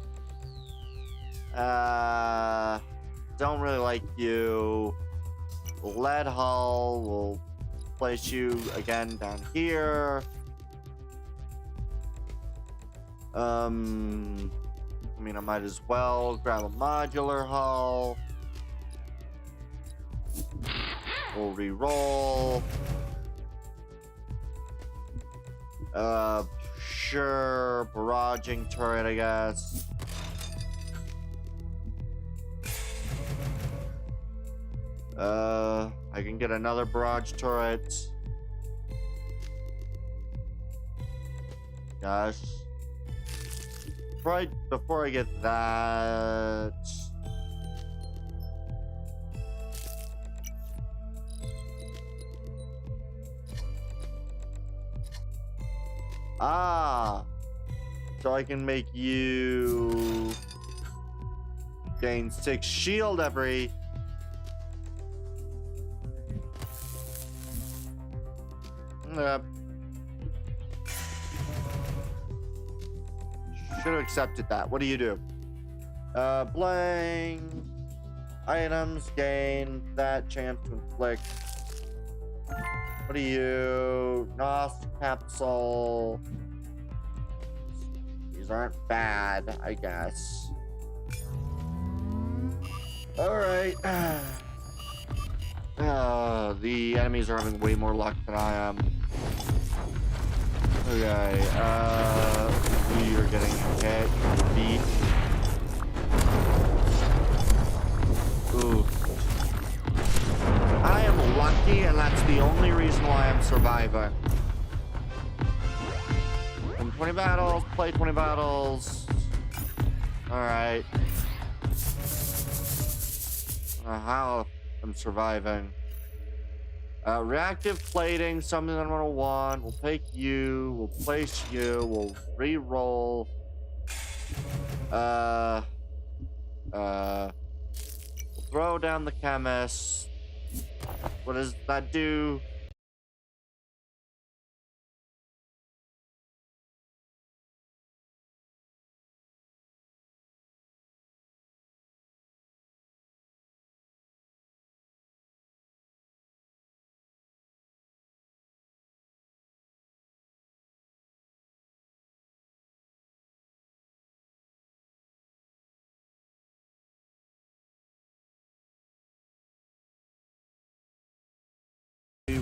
Don't really like you. Lead hull, we'll place you again down here. I mean, I might as well grab a modular hull. We'll re-roll. Sure, barraging turret, I guess. I can get another barrage turret. Gosh. Right before I get that. Ah. So I can make you gain 6 shield every. Should have accepted that. What do you do? Blank. Items gain that chance to inflict. What are you? Nos capsule. These aren't bad, I guess. Alright. The enemies are having way more luck than I am. Okay, we are getting hit, beat. Ooh. I am lucky, and that's the only reason why I'm surviving. Win 20 battles, play 20 battles. Alright. I don't know how I'm surviving. Reactive plating, something I'm gonna want. We'll take you, we'll place you, we'll re-roll. We'll throw down the chemist. What does that do?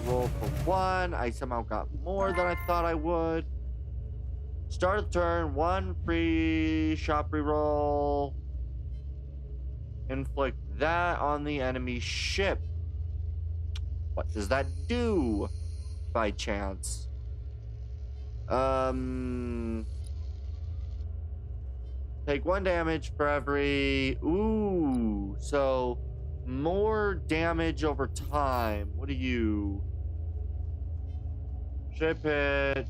Roll for 1. I somehow got more than I thought I would. Start a turn. 1 free shop reroll. Inflict that on the enemy ship. What does that do by chance? Take 1 damage for every... Ooh, so more damage over time. What are you? Ship hit.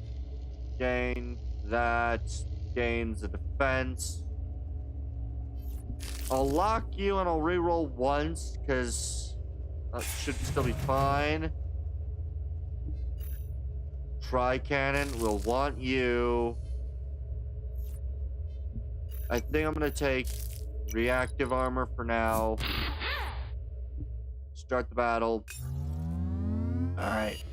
Gain that. Gains the defense. I'll lock you and I'll reroll once because that should still be fine. Tri-cannon will want you. I think I'm gonna take reactive armor for now. Start the battle. Alright.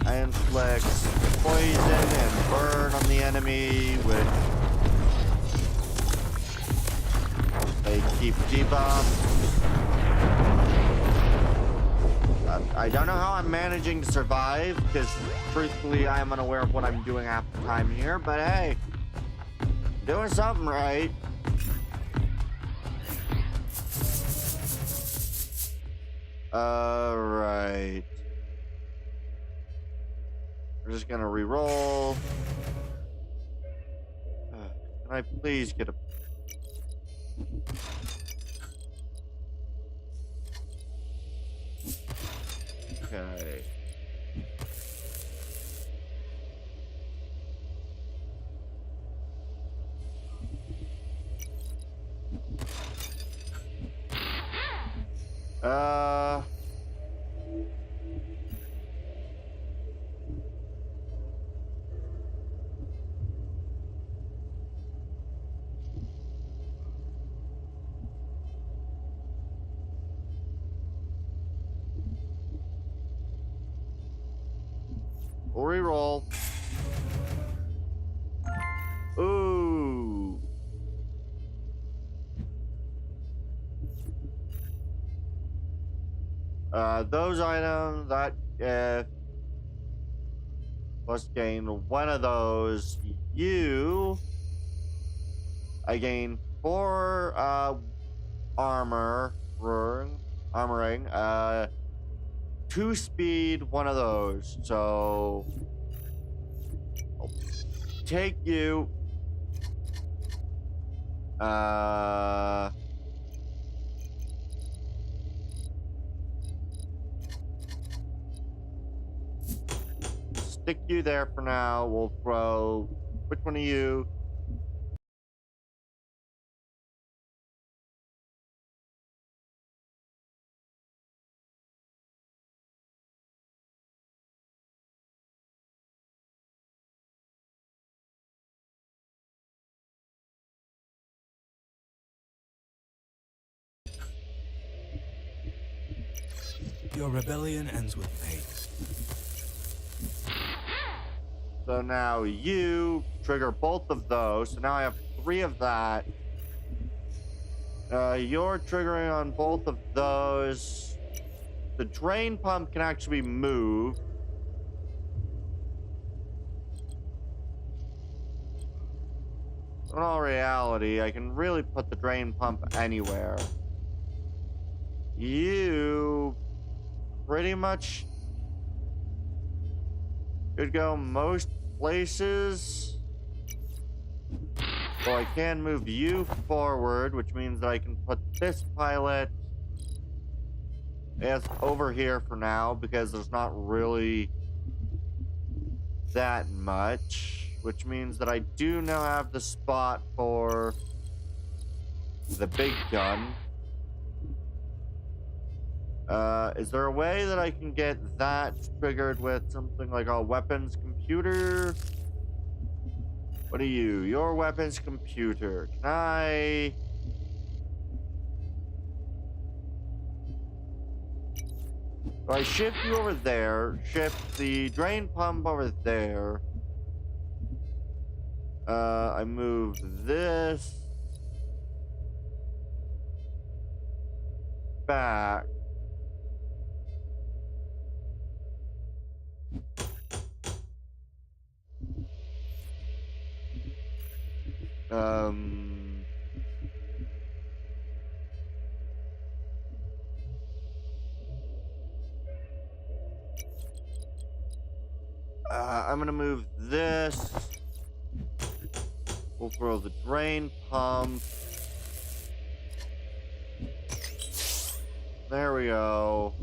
I inflict poison and burn on the enemy with a keep debuff. I don't know how I'm managing to survive because truthfully I am unaware of what I'm doing half the time here, but hey, doing something right. Alright. We're just gonna re-roll. Can I please get a... Okay. We'll re-roll. Ooh. Those items that must gain 1 of those. I gain 4 armoring, 2 speed, 1 of those. So I'll take you. Stick you there for now. We'll throw... Which one of you? Your rebellion ends with me. So now you trigger both of those. So now I have 3 of that. You're triggering on both of those. The drain pump can actually move. In all reality, I can really put the drain pump anywhere. You pretty much could go most places. So I can move you forward, which means that I can put this pilot as over here for now, because there's not really that much, which means that I do now have the spot for the big gun. Is there a way that I can get that triggered with something like a weapons computer? What are you? Your weapons computer. Can I... So I shift you over there, shift the drain pump over there. I move this back. I'm gonna move this. We'll throw the drain pump. There we go.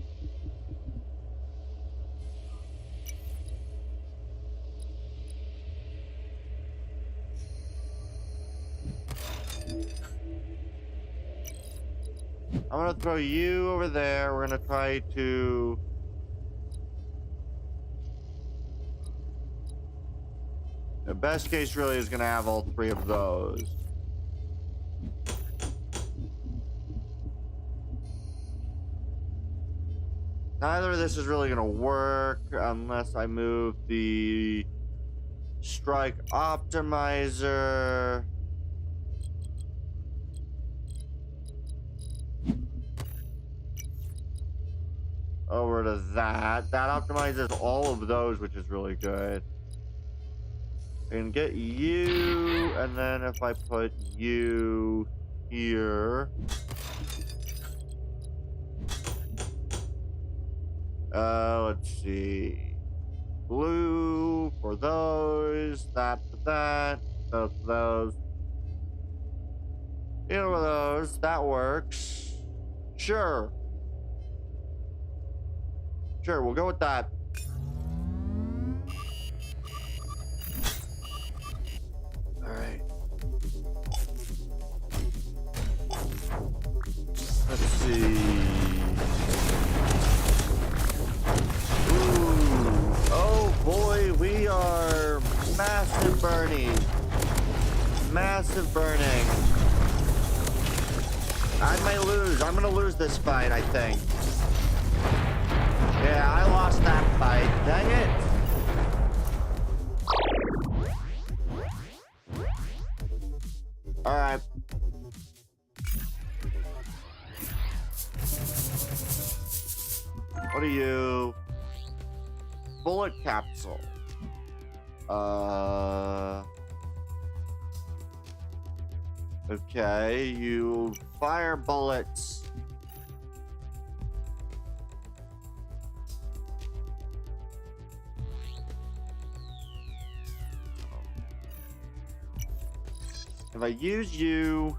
I'm gonna throw you over there. We're gonna try to... The best case really is gonna have all 3 of those. Neither of this is really gonna work unless I move the strike optimizer. Over to that. That optimizes all of those, which is really good. I can get you, and then if I put you here. Let's see. Blue for those, that for that, those for those. Either of those, that works. Sure. Sure, we'll go with that. Alright. Let's see. Ooh. Oh boy, we are massive burning. Massive burning. I might lose. I'm gonna lose this fight, I think. Yeah, I lost that fight. Dang it. All right. What are you? Bullet capsule. Okay, you fire bullets. If I use you...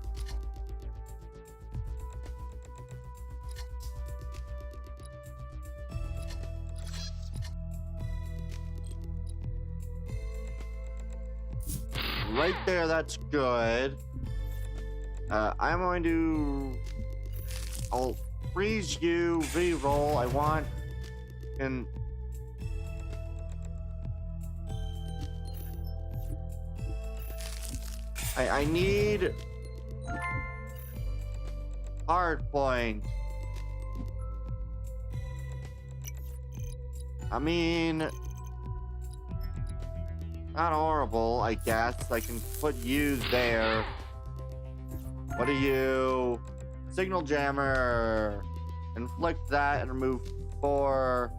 Right there, that's good. I'm going to... I'll freeze you, re-roll. I want... And... I need hard point. I mean, not horrible, I guess. I can put you there. What are you? Signal jammer. Inflict that and remove 4.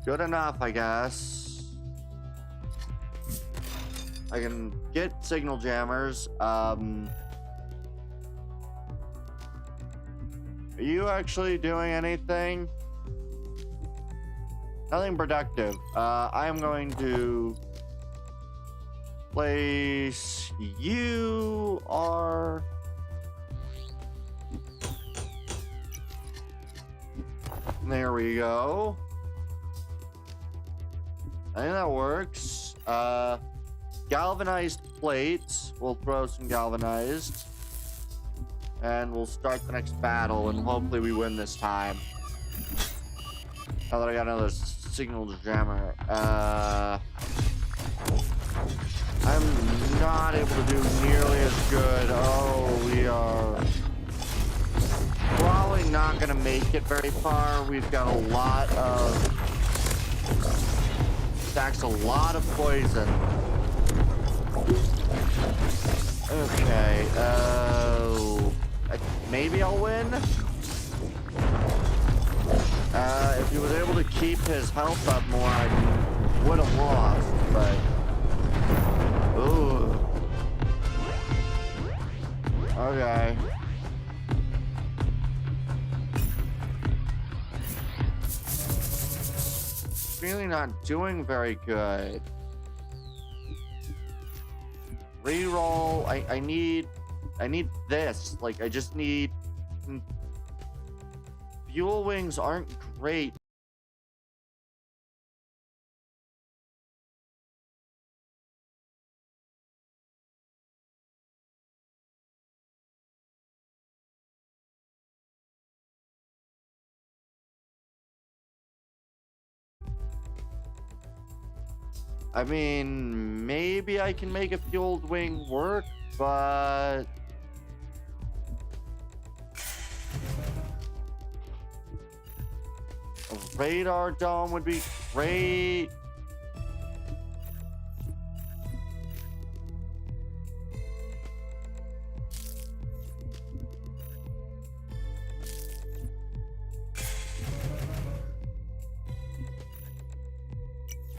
Good enough, I guess. I can get signal jammers. Are you actually doing anything? Nothing productive. I am going to place you are. There we go. I think that works. Galvanized plates. We'll throw some galvanized. And we'll start the next battle, and hopefully we win this time. Now that I got another signal jammer. I'm not able to do nearly as good. Oh, we are probably not going to make it very far. We've got a lot of stacks, a lot of poison. Okay, maybe I'll win. If he was able to keep his health up more, I would have lost, but ooh. Okay. Really not doing very good. Reroll. I need this. Like, I just need. Fuel wings aren't great. I mean, maybe I can make a fueled wing work, but a radar dome would be great.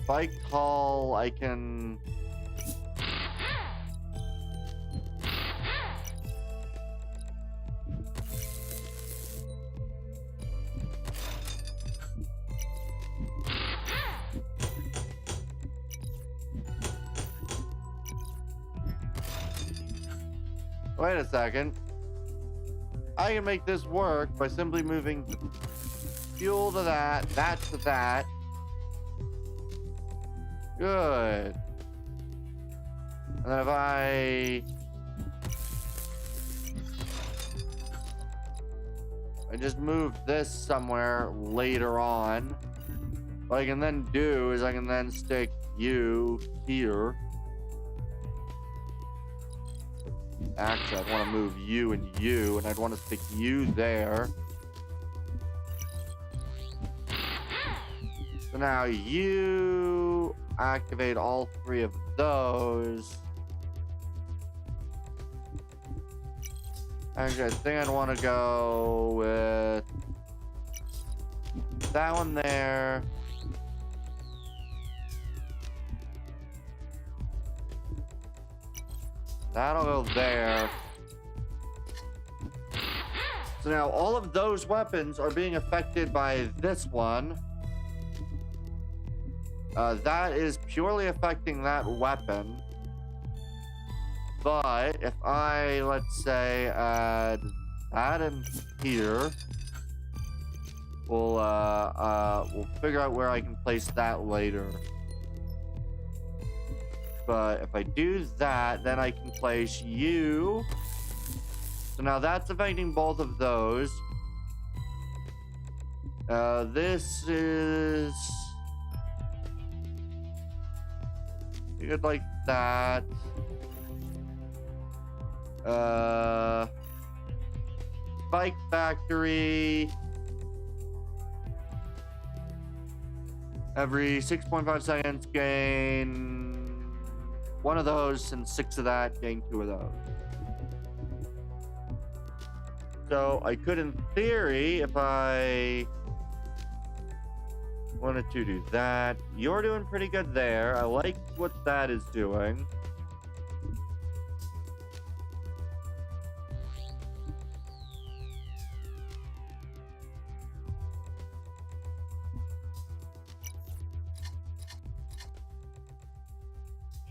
Bike haul, I can. Wait a second. I can make this work by simply moving the fuel to that to that. Good. And then if I just move this somewhere later on, what I can then do is I can then stick you here. Actually, I'd want to move you, and I'd want to stick you there. So now you activate all 3 of those. Actually, I think I'd want to go with that one there. That'll go there. So now all of those weapons are being affected by this one. That is purely affecting that weapon. But if I, let's say, add that in here, we'll figure out where I can place that later. But if I do that, then I can place you. So now that's affecting both of those. This is good like that. Bike factory. Every 6.5 seconds, gain one of those, and 6 of that, gain 2 of those. So I could, in theory, if I wanted to do that. You're doing pretty good there. I like what that is doing.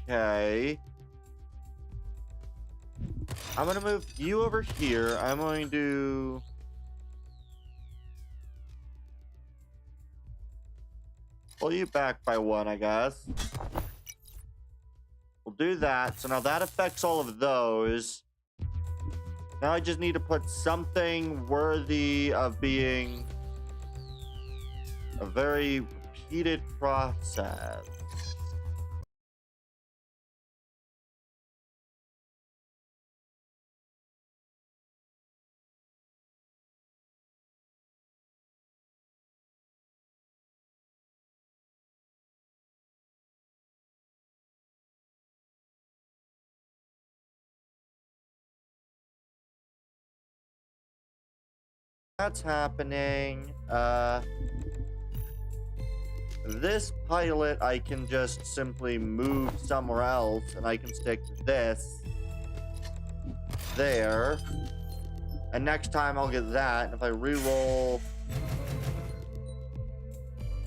Okay. I'm gonna move you over here. I'm going to... pull you back by 1, I guess. We'll do that. So now that affects all of those. Now I just need to put something worthy of being a very repeated process. That's happening. This pilot I can just simply move somewhere else, and I can stick this there. And next time I'll get that. And if I re-roll,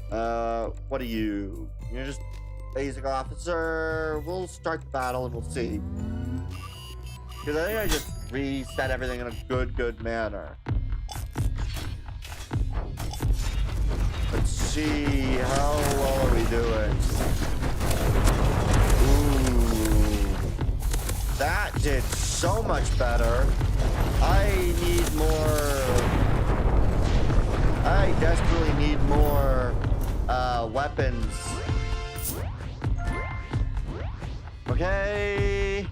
what are you? You're just basic officer. We'll start the battle and we'll see. Because I think I just reset everything in a good manner. Let's see, how well are we doing? Ooh. That did so much better. I need more... I desperately need more, weapons. Okay.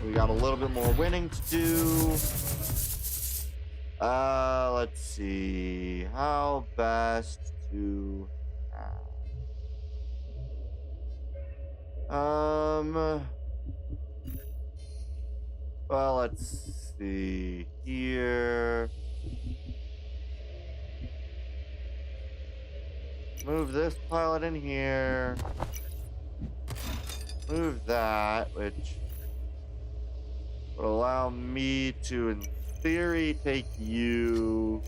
We got a little bit more winning to do. Let's see. How best to... well, let's see here. Move this pilot in here. Move that, which would allow me to, in theory, take you.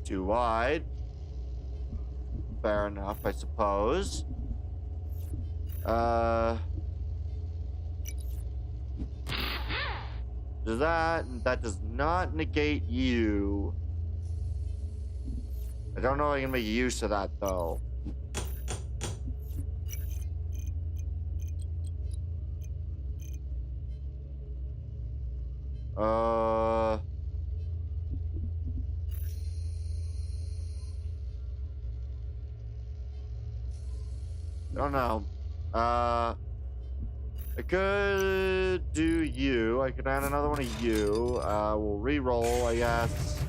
Too wide. Fair enough, I suppose. Does that does not negate you. I don't know if I can make use of that though. I don't know. I could do you. I could add another one of you. We'll re-roll, I guess.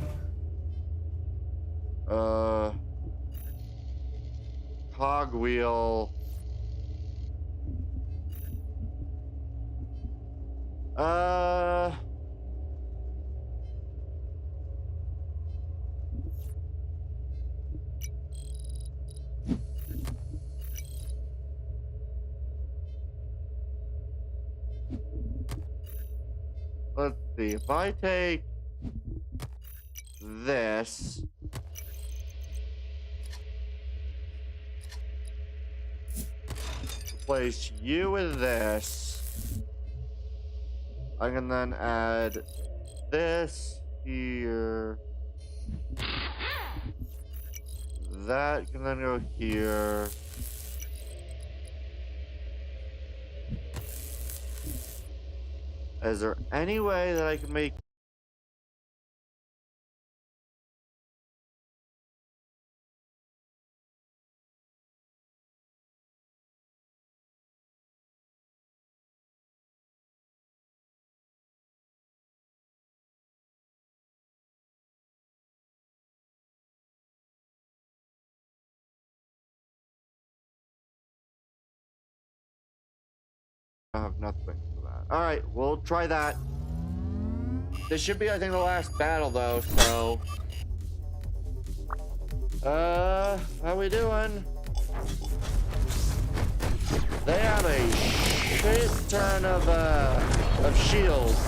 Cogwheel. Let's see. If I take this, replace you with this, I can then add this here. That can then go here. Is there any way that I can make I have nothing for that. Alright, we'll try that. This should be, I think, the last battle, though, so... how we doing? They have a shit ton of shields.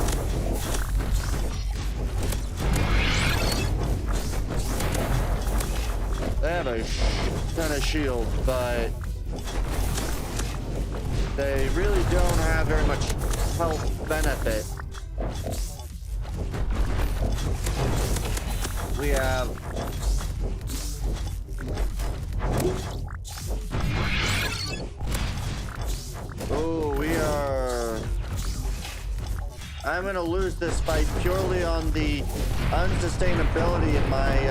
They have a ton of shields, but they really don't have very much health benefit. We have I'm gonna lose this fight purely on the unsustainability of my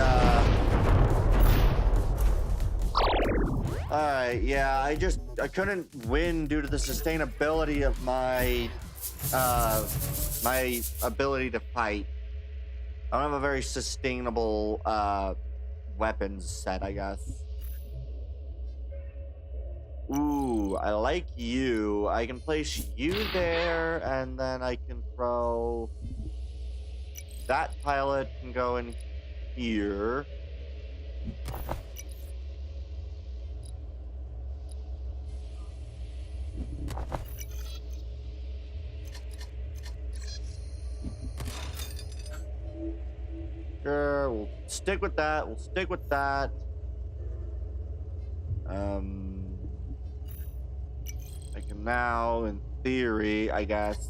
Alright, yeah, I couldn't win due to the sustainability of my my ability to fight. I don't have a very sustainable weapons set, I guess. Ooh, I like you. I can place you there, and then I can throw... That pilot can go in here. Sure, we'll stick with that. We'll stick with that. I can now, in theory, I guess.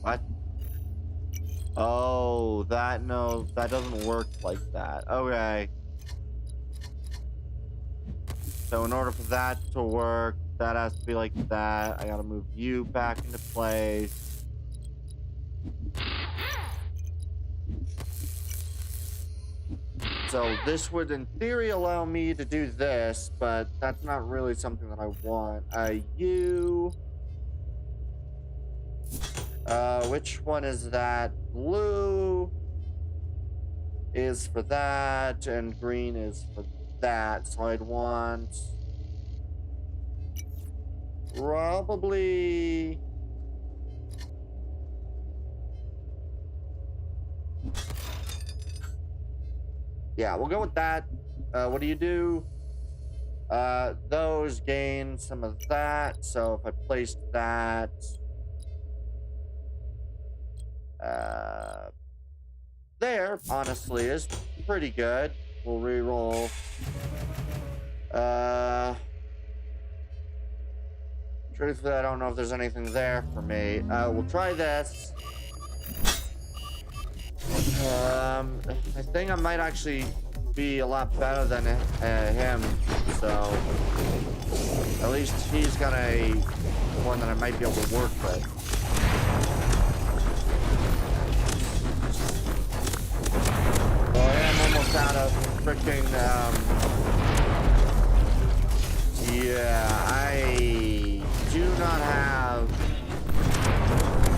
What? Oh, no, that doesn't work like that. Okay. So in order for that to work, that has to be like that. I gotta move you back into place. So this would, in theory, allow me to do this, but that's not really something that I want. You... which one is that? Blue is for that, and green is for that. So I'd want... probably... yeah, we'll go with that. What do you do? Those gain some of that. So if I placed that... there, honestly, is pretty good. We'll re-roll. Truthfully, I don't know if there's anything there for me. We'll try this. I think I might actually be a lot better than him, so at least he's got one that I might be able to work with. Well, I am almost out of freaking, yeah, I do not have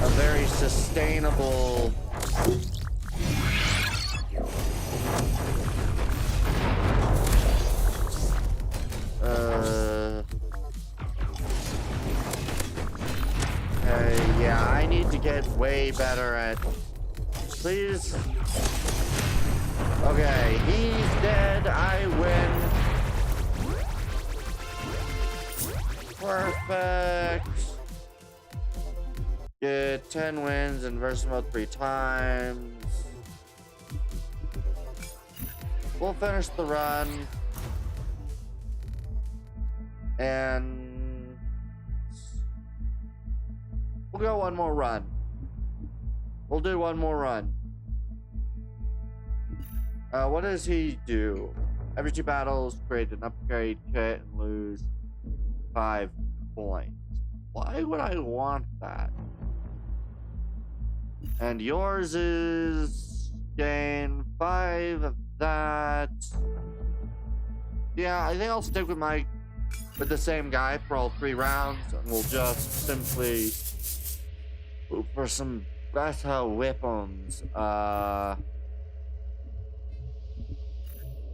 a very sustainable... yeah, I need to get way better at... Please. Okay, he's dead. I win. Perfect. Get 10 wins in versus mode 3 times. We'll finish the run. And we'll go one more run. We'll do one more run. What does he do? Every 2 battles, create an upgrade kit and lose 5 points. Why would I want that? And yours is gain 5 of that. Yeah, I think I'll stick with the same guy for all 3 rounds, and we'll just simply look for some better weapons.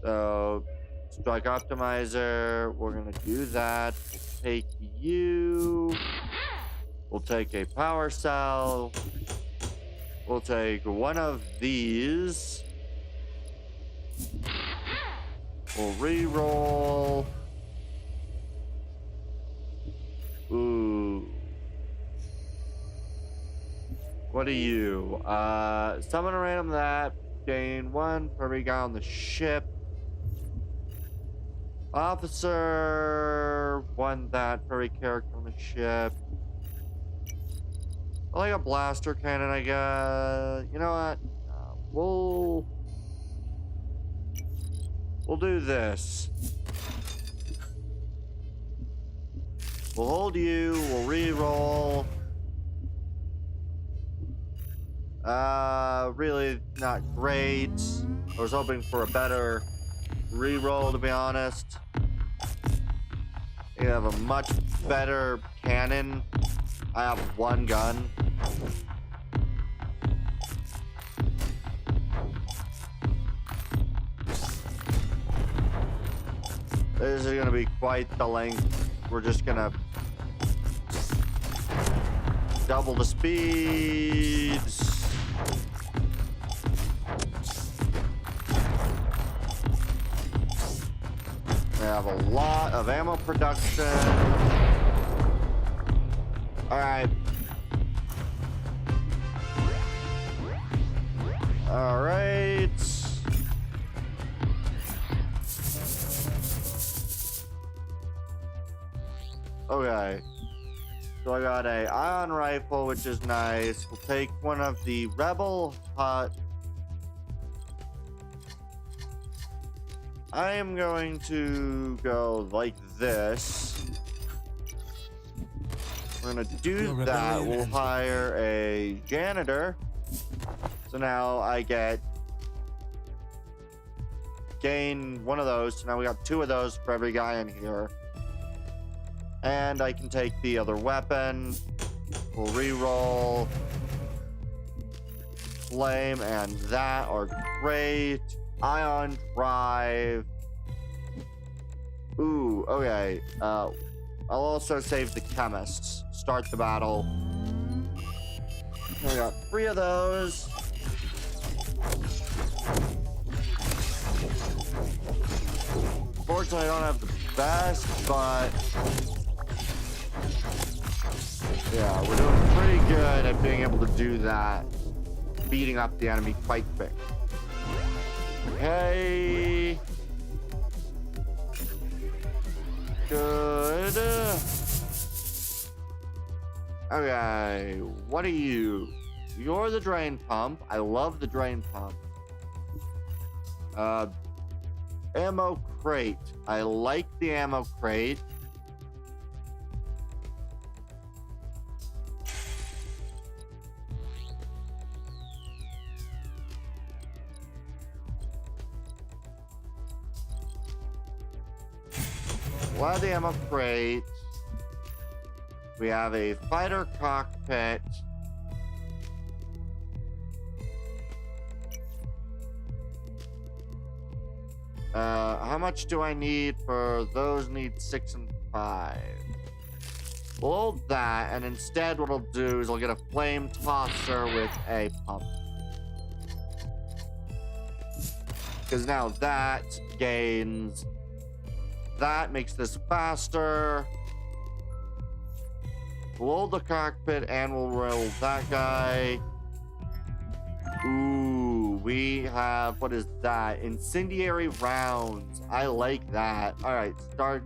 So, strike optimizer. We're gonna do that. We'll take you. We'll take a power cell. We'll take one of these. We'll re-roll. Ooh. What are you? Summon a random that. Gain 1 for every guy on the ship. Officer. 1 that for every character on the ship. I like a blaster cannon, I guess. You know what? We'll do this. We'll hold you. We'll re-roll. Really not great. I was hoping for a better re-roll, to be honest. You have a much better cannon. I have 1 gun. This is gonna be quite the length. We're just gonna double the speeds. We have a lot of ammo production. All right. All right. Okay. So I got a ion rifle, which is nice. We'll take one of the rebel hut. I am going to go like this. We're gonna do that. We'll hire a janitor. So now I gain 1 of those. So now we got 2 of those for every guy in here. And I can take the other weapon. We'll re-roll. Flame and that are great. Ion drive. Ooh, okay. I'll also save the chemists. Start the battle. We got 3 of those. Fortunately, I don't have the best, but yeah, we're doing pretty good at being able to do that. Beating up the enemy quite quick. Okay. Good. Okay, what are you? You're the drain pump. I love the drain pump. Ammo crate. I like the ammo crate. A lot of the ammo crate. We have a fighter cockpit. How much do I need for those? Need 6 and 5. We'll hold that, and instead what I'll do is I'll get a flame tosser with a pump. Because now that gains... That makes this faster. We'll hold the cockpit and we'll roll that guy. Ooh, we have, what is that? Incendiary rounds. I like that. All right, start.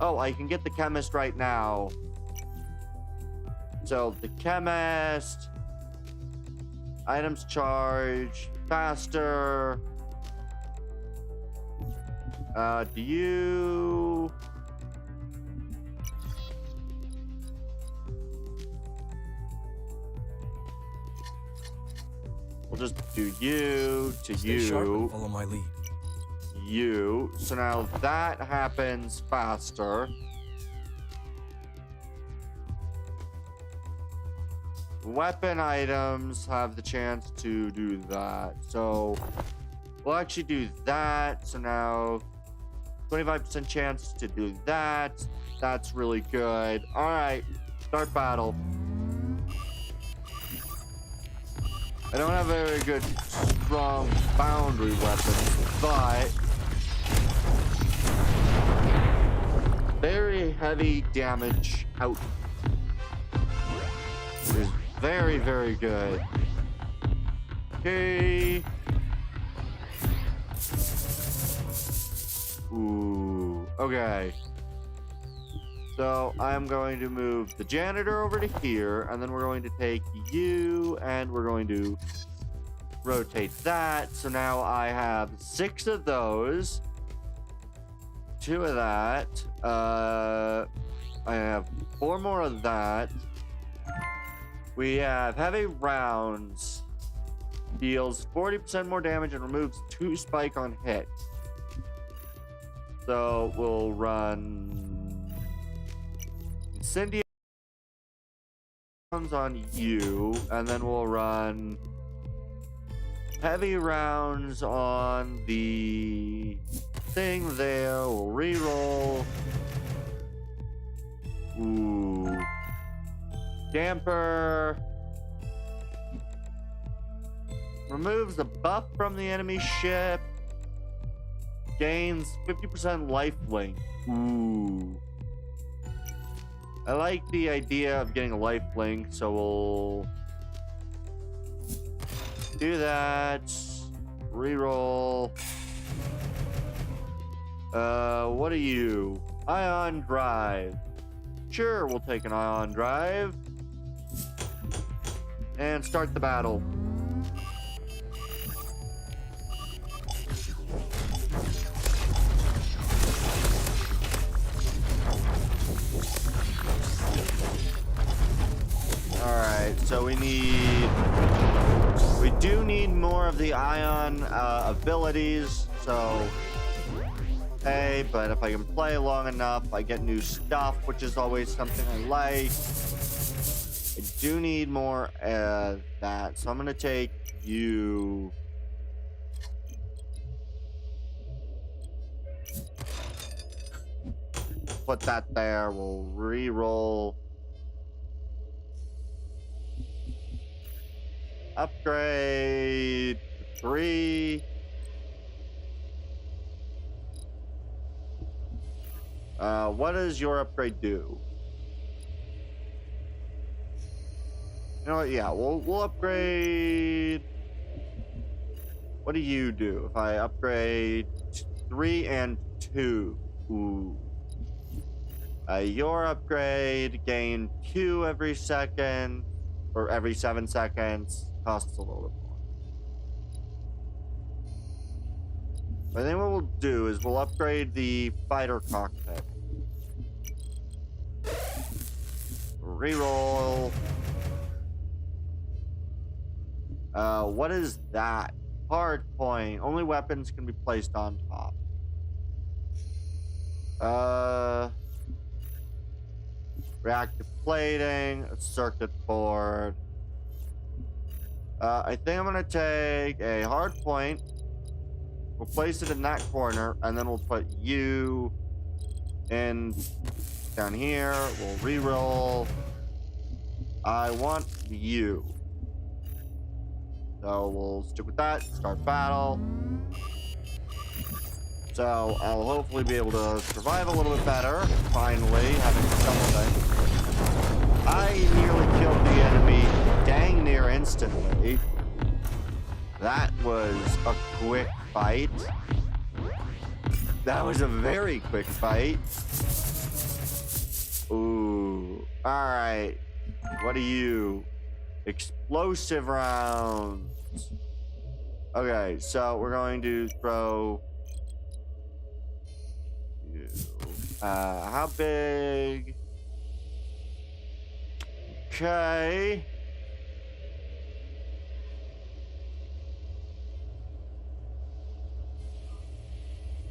Oh, I can get the chemist right now. So the chemist, items charge, faster. Do you... We'll just do you to Stay sharp and you. follow my lead. You. So now that happens faster. Weapon items have the chance to do that. So We'll actually do that. So now 25% chance to do that. That's really good. All right, start battle. I don't have a very good, strong boundary weapon, but very heavy damage out. Is very, very good. Okay. Ooh, okay. So I'm going to move the janitor over to here, and then we're going to take you, and we're going to rotate that. So now I have 6 of those, 2 of that. I have 4 more of that. We have heavy rounds, deals 40% more damage and removes 2 spike on hit. So we'll run incendiary rounds on you, and then we'll run heavy rounds on the thing there. We'll reroll. Ooh. Damper. Removes the buff from the enemy ship. Gains 50% lifelink. Ooh. I like the idea of getting a lifelink, so we'll do that. Reroll. What are you? Ion drive. Sure, we'll take an ion drive. And start the battle. Alright, so we do need more of the ion abilities, so hey, but if I can play long enough, I get new stuff, which is always something I like. I do need more of that, so I'm gonna take you. Put that there, we'll re-roll. Upgrade 3. What does your upgrade do? You know what? Yeah, we'll upgrade. What do you do? If I upgrade 3 and 2. Ooh. Your upgrade gain 2 every second, or every 7 seconds. Costs a little bit more. I think what we'll do is we'll upgrade the fighter cockpit. Reroll. What is that? Hard point. Only weapons can be placed on top. Reactive plating, a circuit board. I think I'm gonna take a hard point. We'll place it in that corner, and then we'll put you in down here. We'll re-roll. I want you. So we'll stick with that. Start battle. So I'll hopefully be able to survive a little bit better. Finally, having something. I nearly killed the enemy dang near instantly. That was a quick fight. That was a very quick fight. Ooh. Alright. What are you? Explosive rounds. Okay, so we're going to throw you. How big? Okay.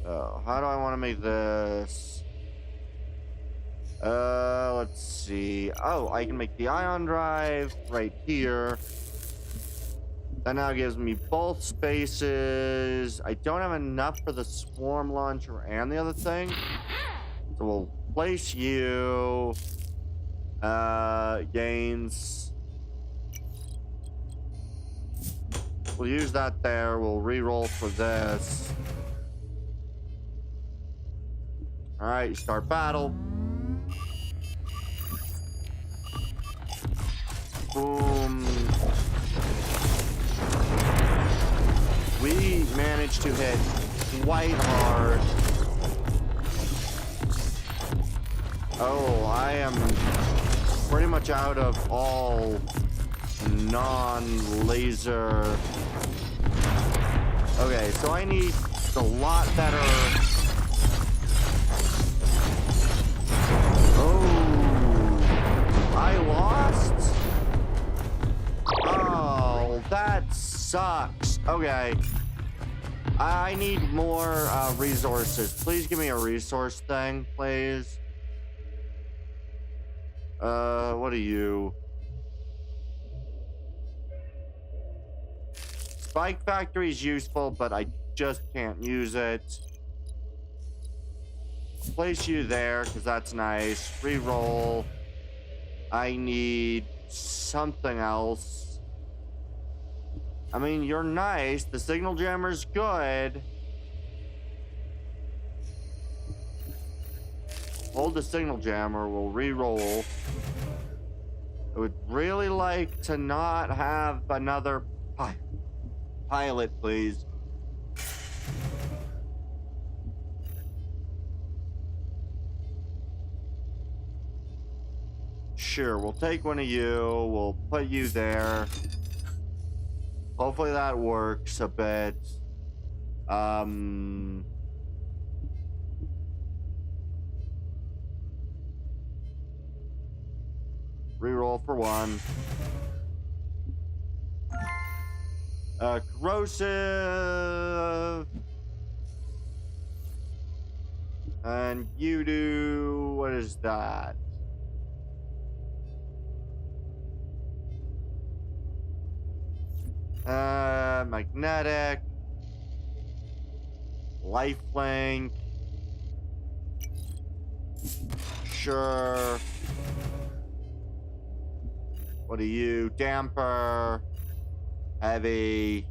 Oh, how do I want to make this? Let's see. Oh, I can make the ion drive right here. That now gives me both spaces. I don't have enough for the swarm launcher and the other thing. So we'll place you. Gains. We'll use that there. We'll re-roll for this. Alright, you start battle. Boom. We managed to hit quite hard. Oh, I am pretty much out of all non-laser. Okay, so I need a lot better. Oh, I lost? Oh, that sucks. Okay. I need more resources. Please give me a resource thing, please. What are you? Spike Factory is useful, but I just can't use it. Place you there, because that's nice. Reroll. I need something else. I mean, you're nice. The signal jammer's good. Hold the signal jammer. We'll re-roll. I would really like to not have another pilot, please. Sure, we'll take one of you. We'll put you there. Hopefully that works a bit. Reroll for one. Corrosive. And you do... What is that? Magnetic. Lifelink. Sure. What are you? Damper. Heavy.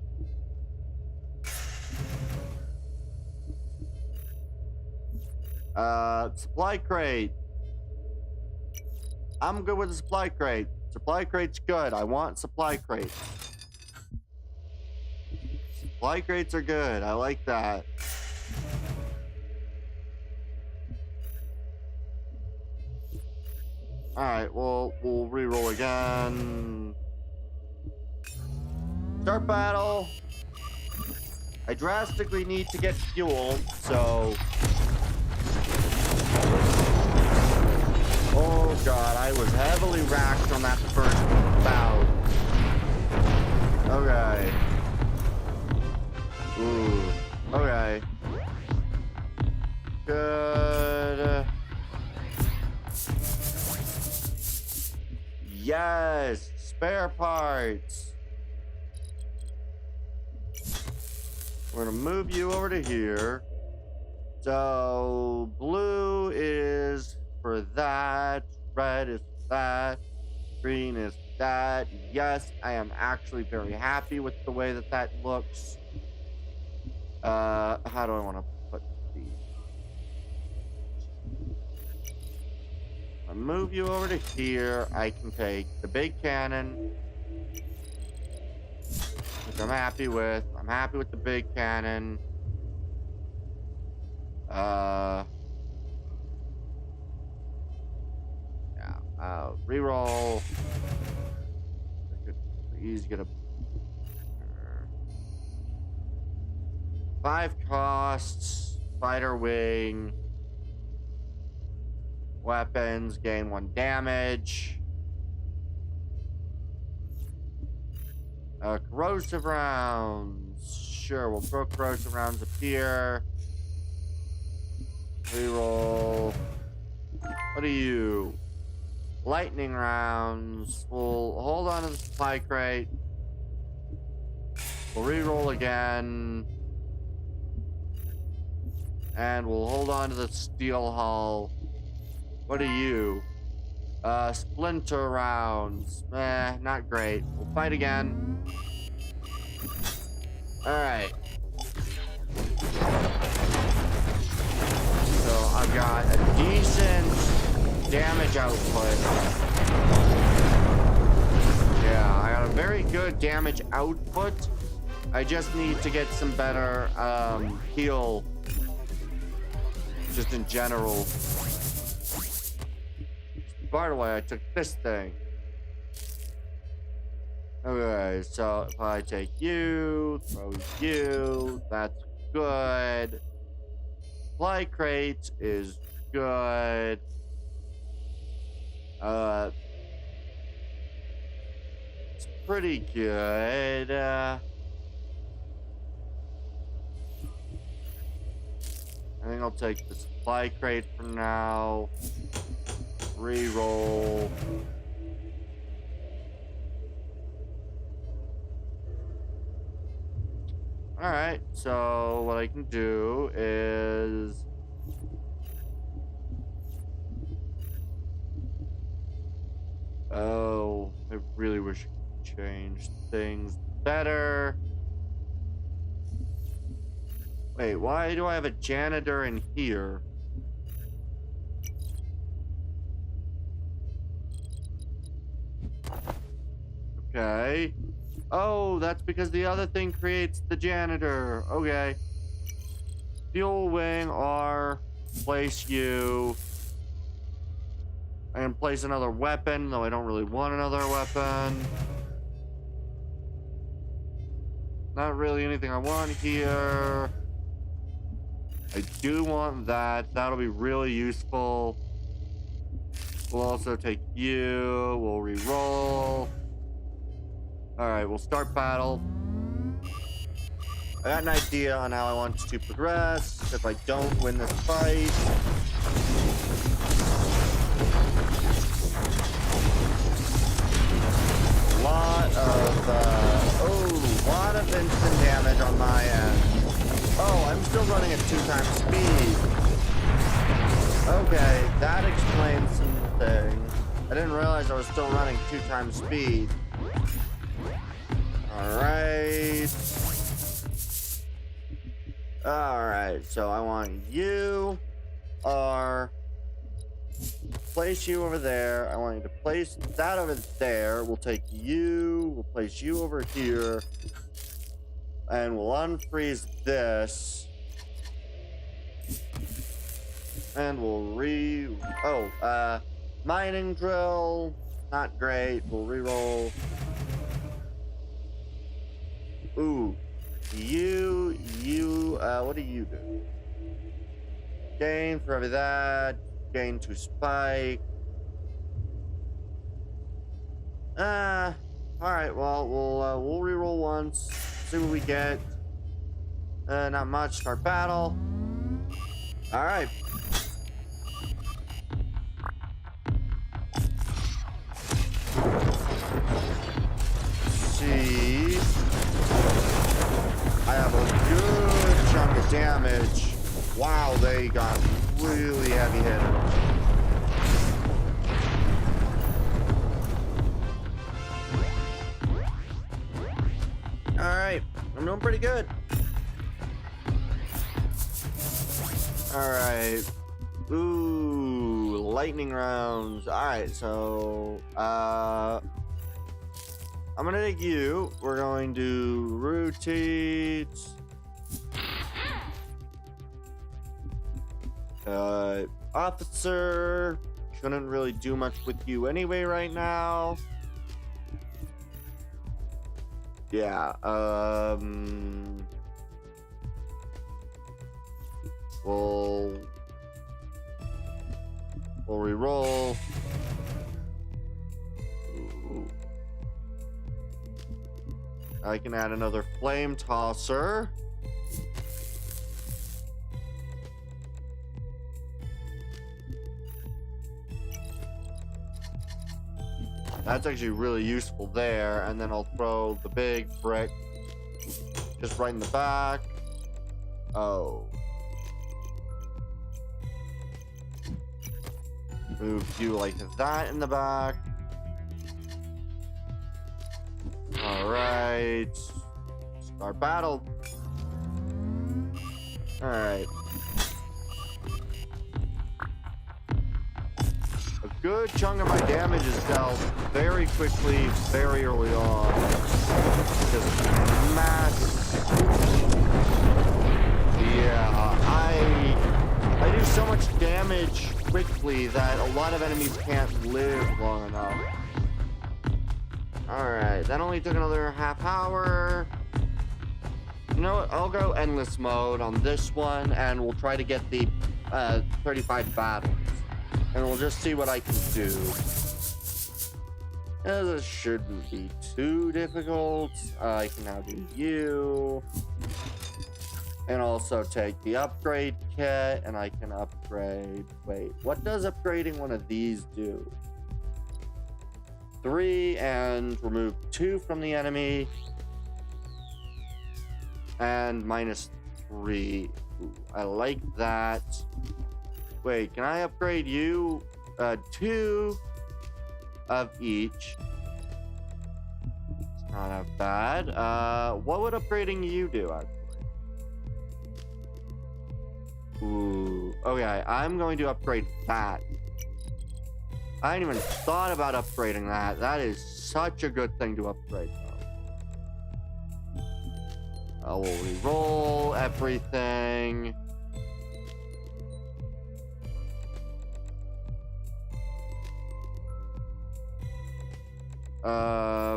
Supply crate. I'm good with the supply crate. Supply crate's good. I want supply crates. Supply crates are good. I like that. Alright, we'll re-roll again. Start battle. I drastically need to get fuel, so... Oh god, I was heavily racked on that first bout. Okay. Ooh. Okay. Good. Yes! Spare parts! We're gonna move you over to here. So, blue is for that, red is for that, green is for that. Yes, I am actually very happy with the way that that looks. How do I want to put these? I'll move you over to here. I can take the big cannon, which I'm happy with. I'm happy with the big cannon. Reroll. I could please get a 5 costs, fighter wing, weapons, gain 1 damage. Corrosive rounds. Sure, we'll throw corrosive rounds up here. Reroll. What are you? Lightning rounds. We'll hold on to the supply crate. We'll re-roll again. And we'll hold on to the steel hull. What are you? Splinter rounds. Not great. We'll fight again. Alright. So I've got a decent damage output. Yeah, I got a very good damage output. I just need to get some better heal. Just in general. By the way, I took this thing. Okay, so if I take you, throw you, that's good. Supply crate is good. It's pretty good. I think I'll take the supply crate for now. Reroll. Alright, so what I can do is... Oh, I really wish I could change things better. Wait, why do I have a janitor in here? Okay. Oh, that's because the other thing creates the janitor. Okay. Fuel wing R. Place you. And place another weapon, though I don't really want another weapon. Not really anything I want here. I do want that. That'll be really useful. We'll also take you. We'll re-roll. Alright, we'll start battle. I got an idea on how I want to progress. If I don't win this fight. Lot of instant damage on my end. Oh, I'm still running at 2x speed. Okay, that explains some things. I didn't realize I was still running 2x speed. Alright, so I want you are place you over there. I want you to place that over there. We'll take you, we'll place you over here, and we'll unfreeze this. And we'll mining drill, not great. We'll re-roll. Ooh, what do you do? Gain for every that. Gain to spike. All right. Well, we'll reroll once. See what we get. Not much. Start battle. All right. See. I have a good chunk of damage. Wow, they got really heavy hitters. Alright, I'm doing pretty good. Alright. Ooh, lightning rounds. Alright, so I'm gonna take you. We're going to rotate. Officer. Couldn't really do much with you anyway right now. Yeah, we'll re-roll. Ooh. I can add another flame tosser. That's actually really useful there, and then I'll throw the big brick Just right in the back. Oh. Move you like that in the back. Alright. Start battle. Alright. A good chunk of my damage is dealt very quickly, very early on. Just mass. Yeah, I do so much damage quickly that a lot of enemies can't live long enough. Alright, that only took another half hour. You know what? I'll go endless mode on this one, and we'll try to get the 35 battles. And we'll just see what I can do. This shouldn't be too difficult. I can now do you. And also take the upgrade kit, and I can upgrade... Wait, what does upgrading one of these do? 3, and remove 2 from the enemy. And -3. Ooh, I like that. Wait, can I upgrade you? 2 of each. It's not that bad. What would upgrading you do, actually? Ooh, okay, I'm going to upgrade that. I hadn't even thought about upgrading that. That is such a good thing to upgrade, though. I will re-roll everything.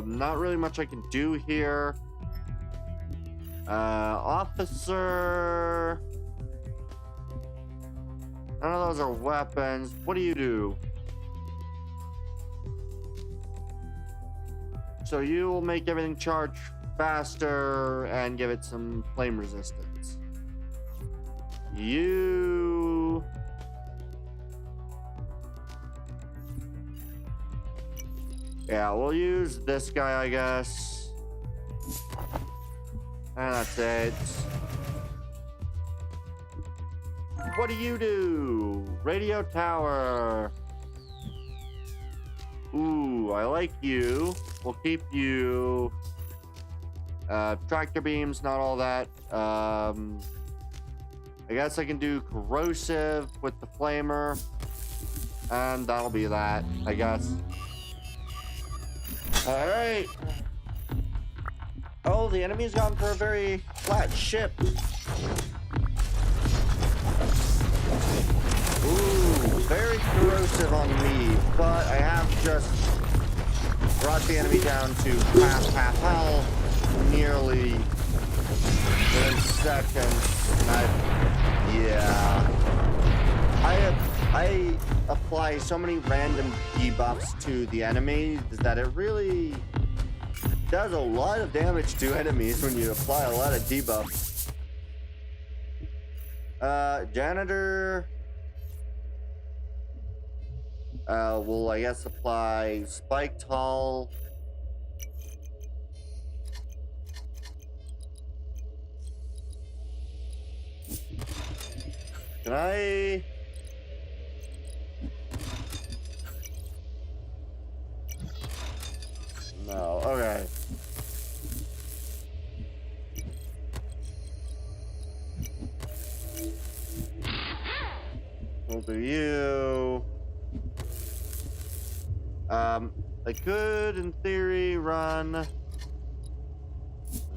Not really much I can do here. Officer. None of those are weapons. What do you do? So you will make everything charge faster and give it some flame resistance. You... Yeah, we'll use this guy, I guess. And that's it. What do you do? Radio tower. Ooh, I like you. We'll keep you. Tractor beams, not all that. I guess I can do corrosive with the flamer. And that'll be that, I guess. Alright. Oh, the enemy's gone for a very flat ship. Ooh, very corrosive on me, but I have just brought the enemy down to half health, nearly within seconds. I apply so many random debuffs to the enemies that it really does a lot of damage to enemies when you apply a lot of debuffs. Janitor. We'll, I guess, apply spiked hull. Can I... No, okay. We'll do you. I could, in theory, run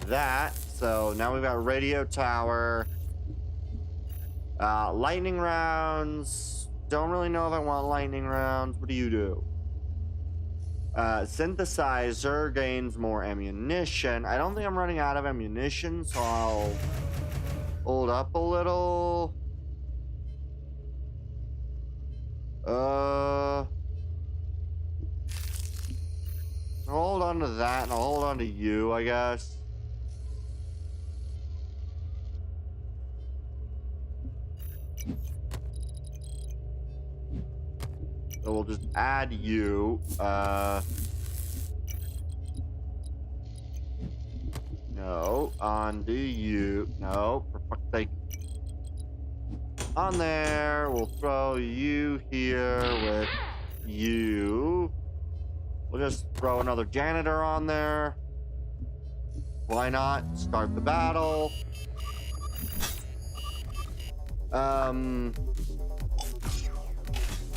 that. So now we've got radio tower. Lightning rounds. Don't really know if I want lightning rounds. What do you do? Synthesizer gains more ammunition. I don't think I'm running out of ammunition, so I'll hold up a little. I'll hold on to that, and I'll hold on to you, I guess. So we'll just add you. No, onto you. No, for fuck's sake. On there, we'll throw you here with you. We'll just throw another janitor on there. Why not? Start the battle.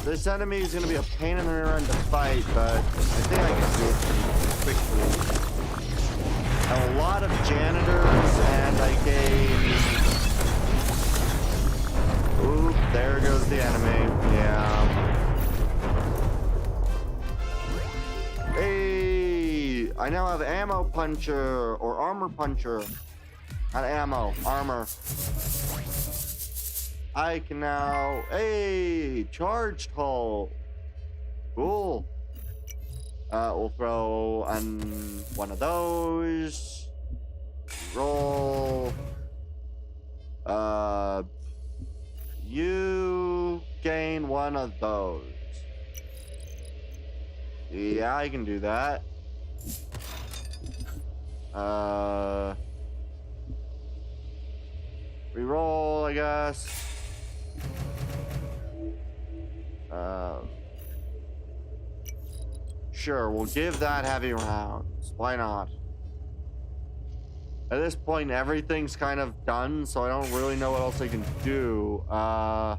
This enemy is going to be a pain in the rear end to fight, but I think I can do it pretty quickly. I have a lot of janitors, and I gain... Oop, there goes the enemy. Yeah. Hey! I now have ammo puncher, or armor puncher. Not ammo, armor. I can now, hey, charged hull. Cool. We'll throw one of those. Roll. You gain one of those. Yeah, I can do that. Reroll, I guess. Sure, we'll give that heavy rounds. Why not? At this point, everything's kind of done, so I don't really know what else I can do. I'll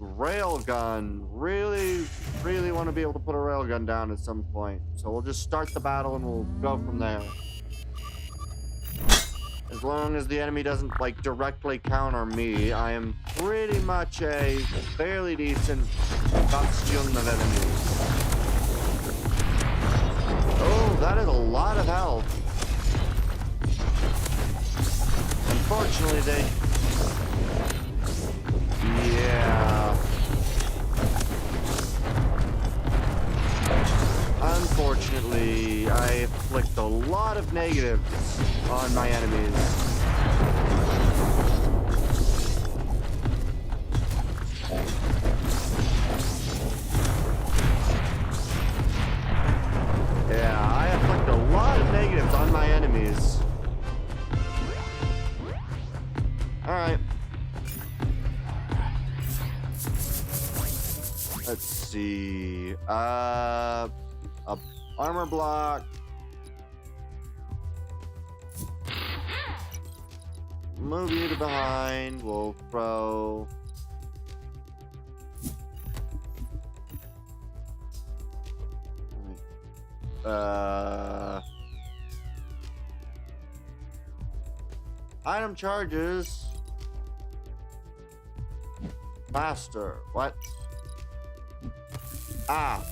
railgun. Really want to be able to put a railgun down at some point. So we'll just start the battle and we'll go from there. As long as the enemy doesn't, like, directly counter me, I am pretty much a fairly decent bastion of enemies. Oh, that is a lot of health. Unfortunately, yeah. Unfortunately, I inflict a lot of negatives on my enemies. Yeah, I inflict a lot of negatives on my enemies. Alright. Let's see. A armor block. Move you to behind. We'll throw. Item charges. Faster. What? Ah.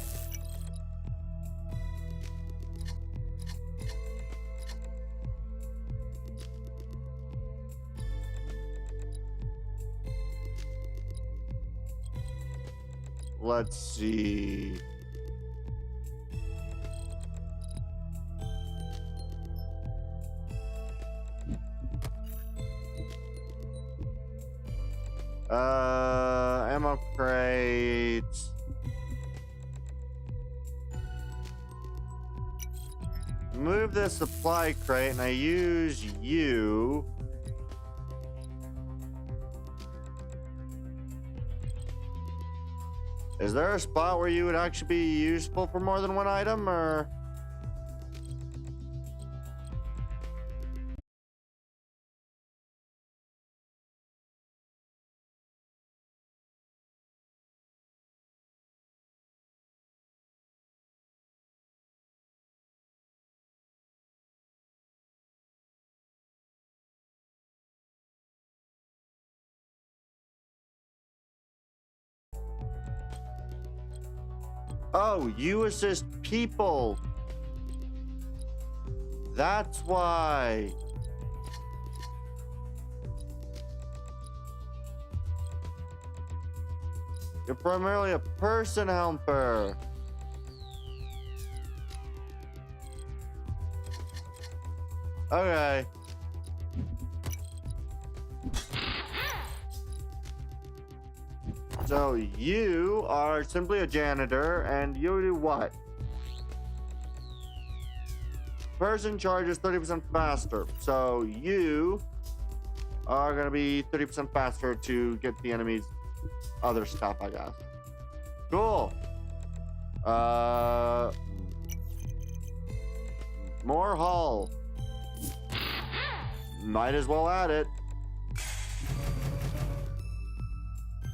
Let's see. Ammo crate. Move this supply crate and I use you. Is there a spot where you would actually be useful for more than one item, or? Oh, you assist people. That's why. You're primarily a person helper. Okay. So you are simply a janitor, and you do what? person charges 30% faster. So you are gonna be 30% faster to get the enemy's other stuff, I guess. Cool. More hull. Might as well add it.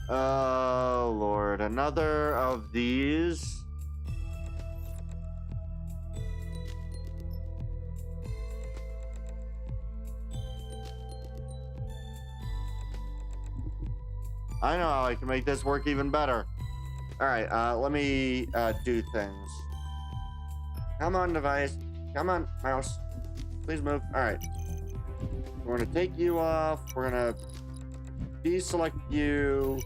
Oh, Lord. Another of these. I know how I can make this work even better. All right, let me do things. Come on, device. Come on, mouse. Please move. All right. We're gonna take you off. We're gonna deselect you.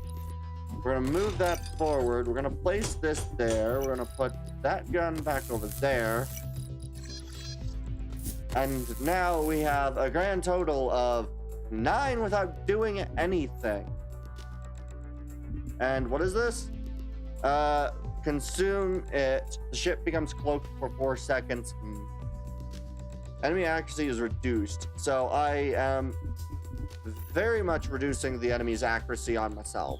We're gonna move that forward. We're gonna place this there. We're gonna put that gun back over there. And now we have a grand total of 9 without doing anything. And what is this? Consume it. The ship becomes cloaked for 4 seconds. Enemy accuracy is reduced. So I am very much reducing the enemy's accuracy on myself.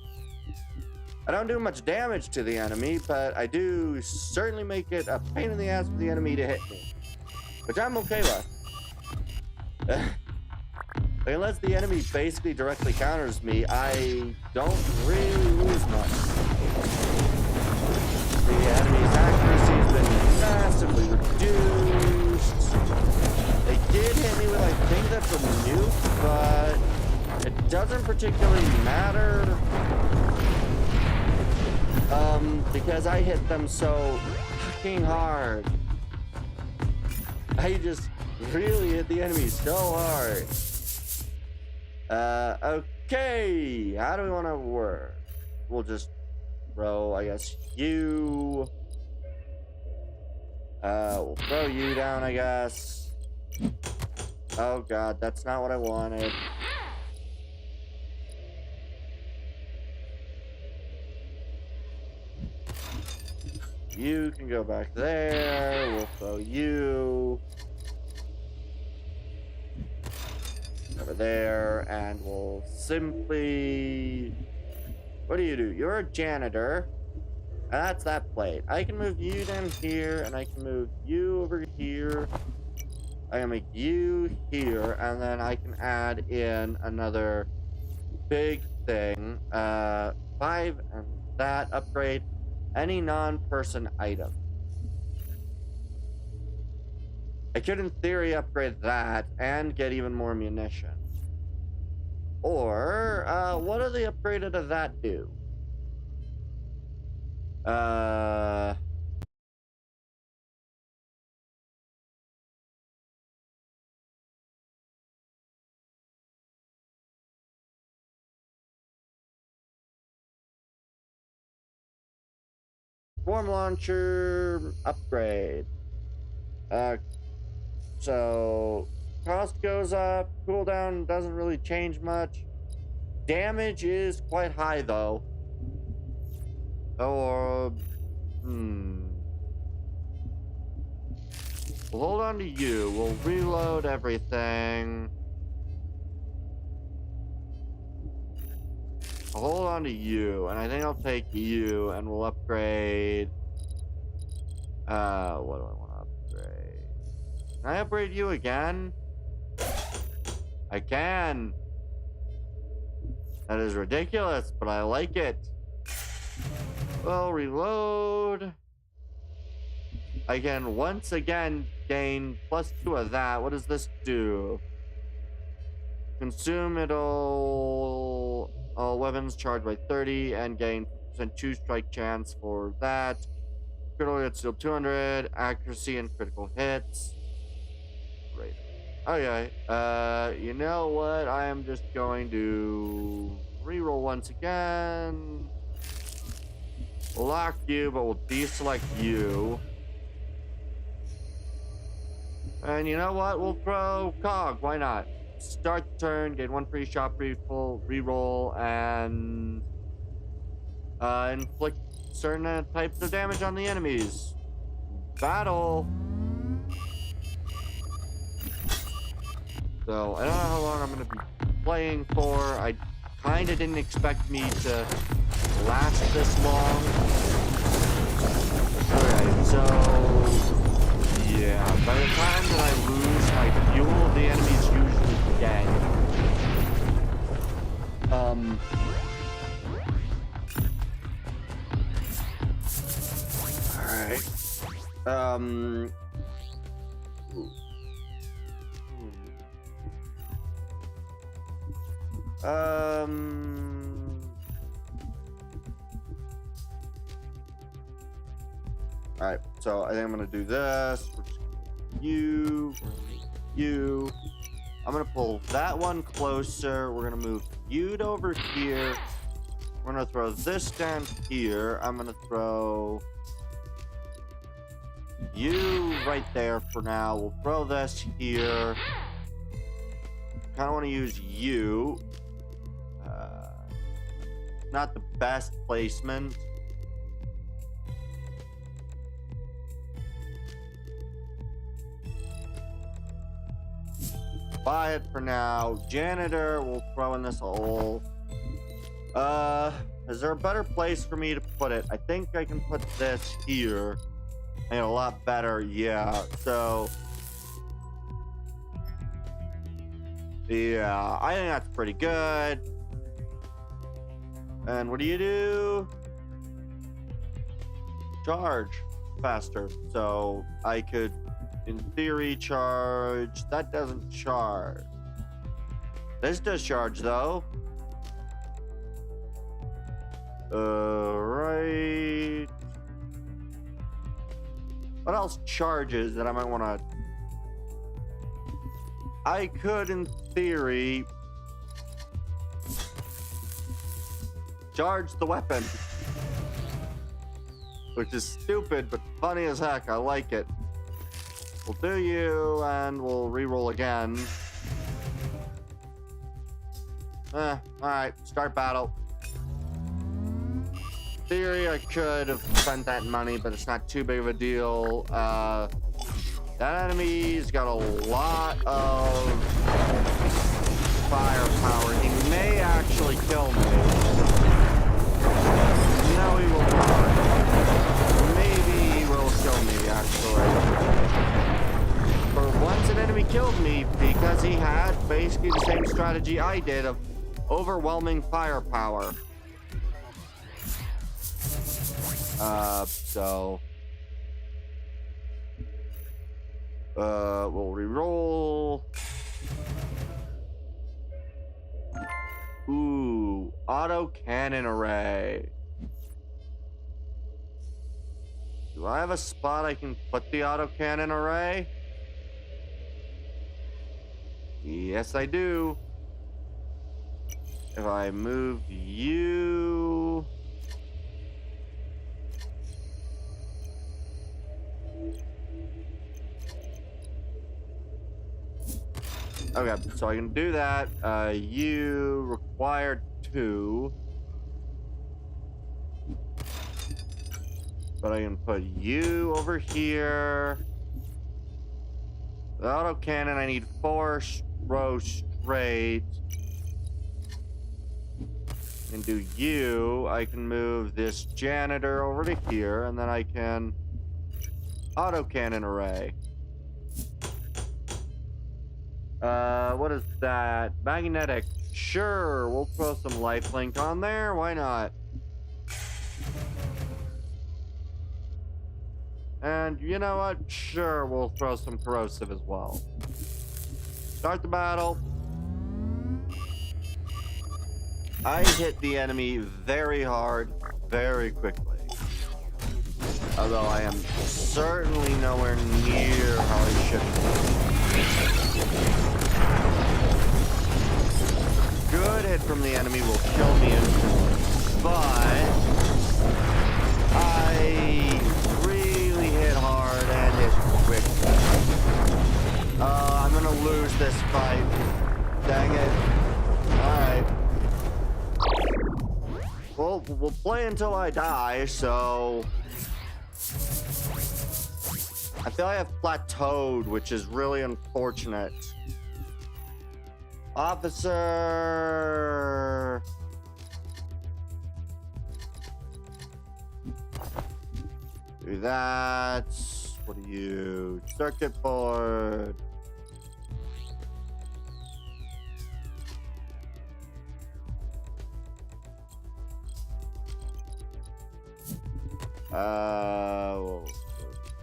I don't do much damage to the enemy, but I do certainly make it a pain in the ass for the enemy to hit me, which I'm okay with. Unless the enemy basically directly counters me, I don't really lose much. The enemy's accuracy has been massively reduced. They did hit me with, I think that's a nuke, but it doesn't particularly matter. Because I hit them so fucking hard. I just really hit the enemy so hard. Okay. How do we want to work? We'll just throw, I guess, you. We'll throw you down, I guess. Oh god, that's not what I wanted. You can go back there. We'll throw you over there, and we'll simply... What do? You're a janitor. And that's that plate. I can move you down here, and I can move you over here. I can make you here, and then I can add in another big thing. 5 and that upgrade. Any non-person item. I could, in theory, upgrade that and get even more munition. Or, what do the upgraded of that do? Swarm launcher upgrade. So cost goes up, cooldown doesn't really change much. Damage is quite high though. Or we'll hold on to you. We'll reload everything. I'll hold on to you, and I think I'll take you, and we'll upgrade. What do I want to upgrade? Can I upgrade you again? I can. That is ridiculous, but I like it. Well, reload. I can once again gain +2 of that. What does this do? Consume it'll... All weapons charged by 30 and gain 2 strike chance for that. Critical hits deal 200, accuracy and critical hits. Great. Okay. You know what? I am just going to reroll once again. Lock you, but we'll deselect you. And you know what? We'll throw Cog. Why not? Start the turn, gain 1 free shot, reroll, and inflict certain types of damage on the enemies. Battle. So I don't know how long I'm gonna be playing for. I kind of didn't expect me to last this long. Alright, so yeah, by the time that I lose my fuel, the enemy's usually dead. Alright. Alright, so I think I'm gonna do this. We're just you. I'm gonna pull that one closer. We're gonna move you to over here. We're gonna throw this down here. I'm gonna throw you right there for now. We'll throw this here. Kind of want to use you. Not the best placement. Buy it for now. Janitor, we'll throw in this hole. Is there a better place for me to put it? I think I can put this here. And a lot better, yeah. So, yeah, I think that's pretty good. And what do you do? Charge faster. So I could, in theory, charge. That doesn't charge. This does charge, though. Right. What else charges that I might want to... I could, in theory, charge the weapon. Which is stupid, but funny as heck. I like it. We'll do you, and we'll re-roll again. Alright, start battle. In theory, I could have spent that money, but it's not too big of a deal. That enemy's got a lot of firepower. He may actually kill me. No, he will not. Maybe he will kill me, actually. For once, an enemy killed me because he had basically the same strategy I did of overwhelming firepower. We'll re-roll. Ooh, auto cannon array. Do I have a spot I can put the auto cannon array? Yes, I do. If I move you... Okay, so I can do that. You require 2. But I can put you over here. The autocannon, I need 4 rows straight. And do you. I can move this janitor over to here, and then I can autocannon array. What is that? Magnetic. Sure, we'll throw some lifelink on there. Why not? And you know what? Sure, we'll throw some corrosive as well. Start the battle. I hit the enemy very hard, very quickly. Although I am certainly nowhere near how I should be. Good hit from the enemy will kill me instantly, but I really hit hard and hit quickly. I'm gonna lose this fight. Dang it. Alright. Well, we'll play until I die, so... I feel like I've plateaued, which is really unfortunate. Officer. Do that. What are you? Circuit board.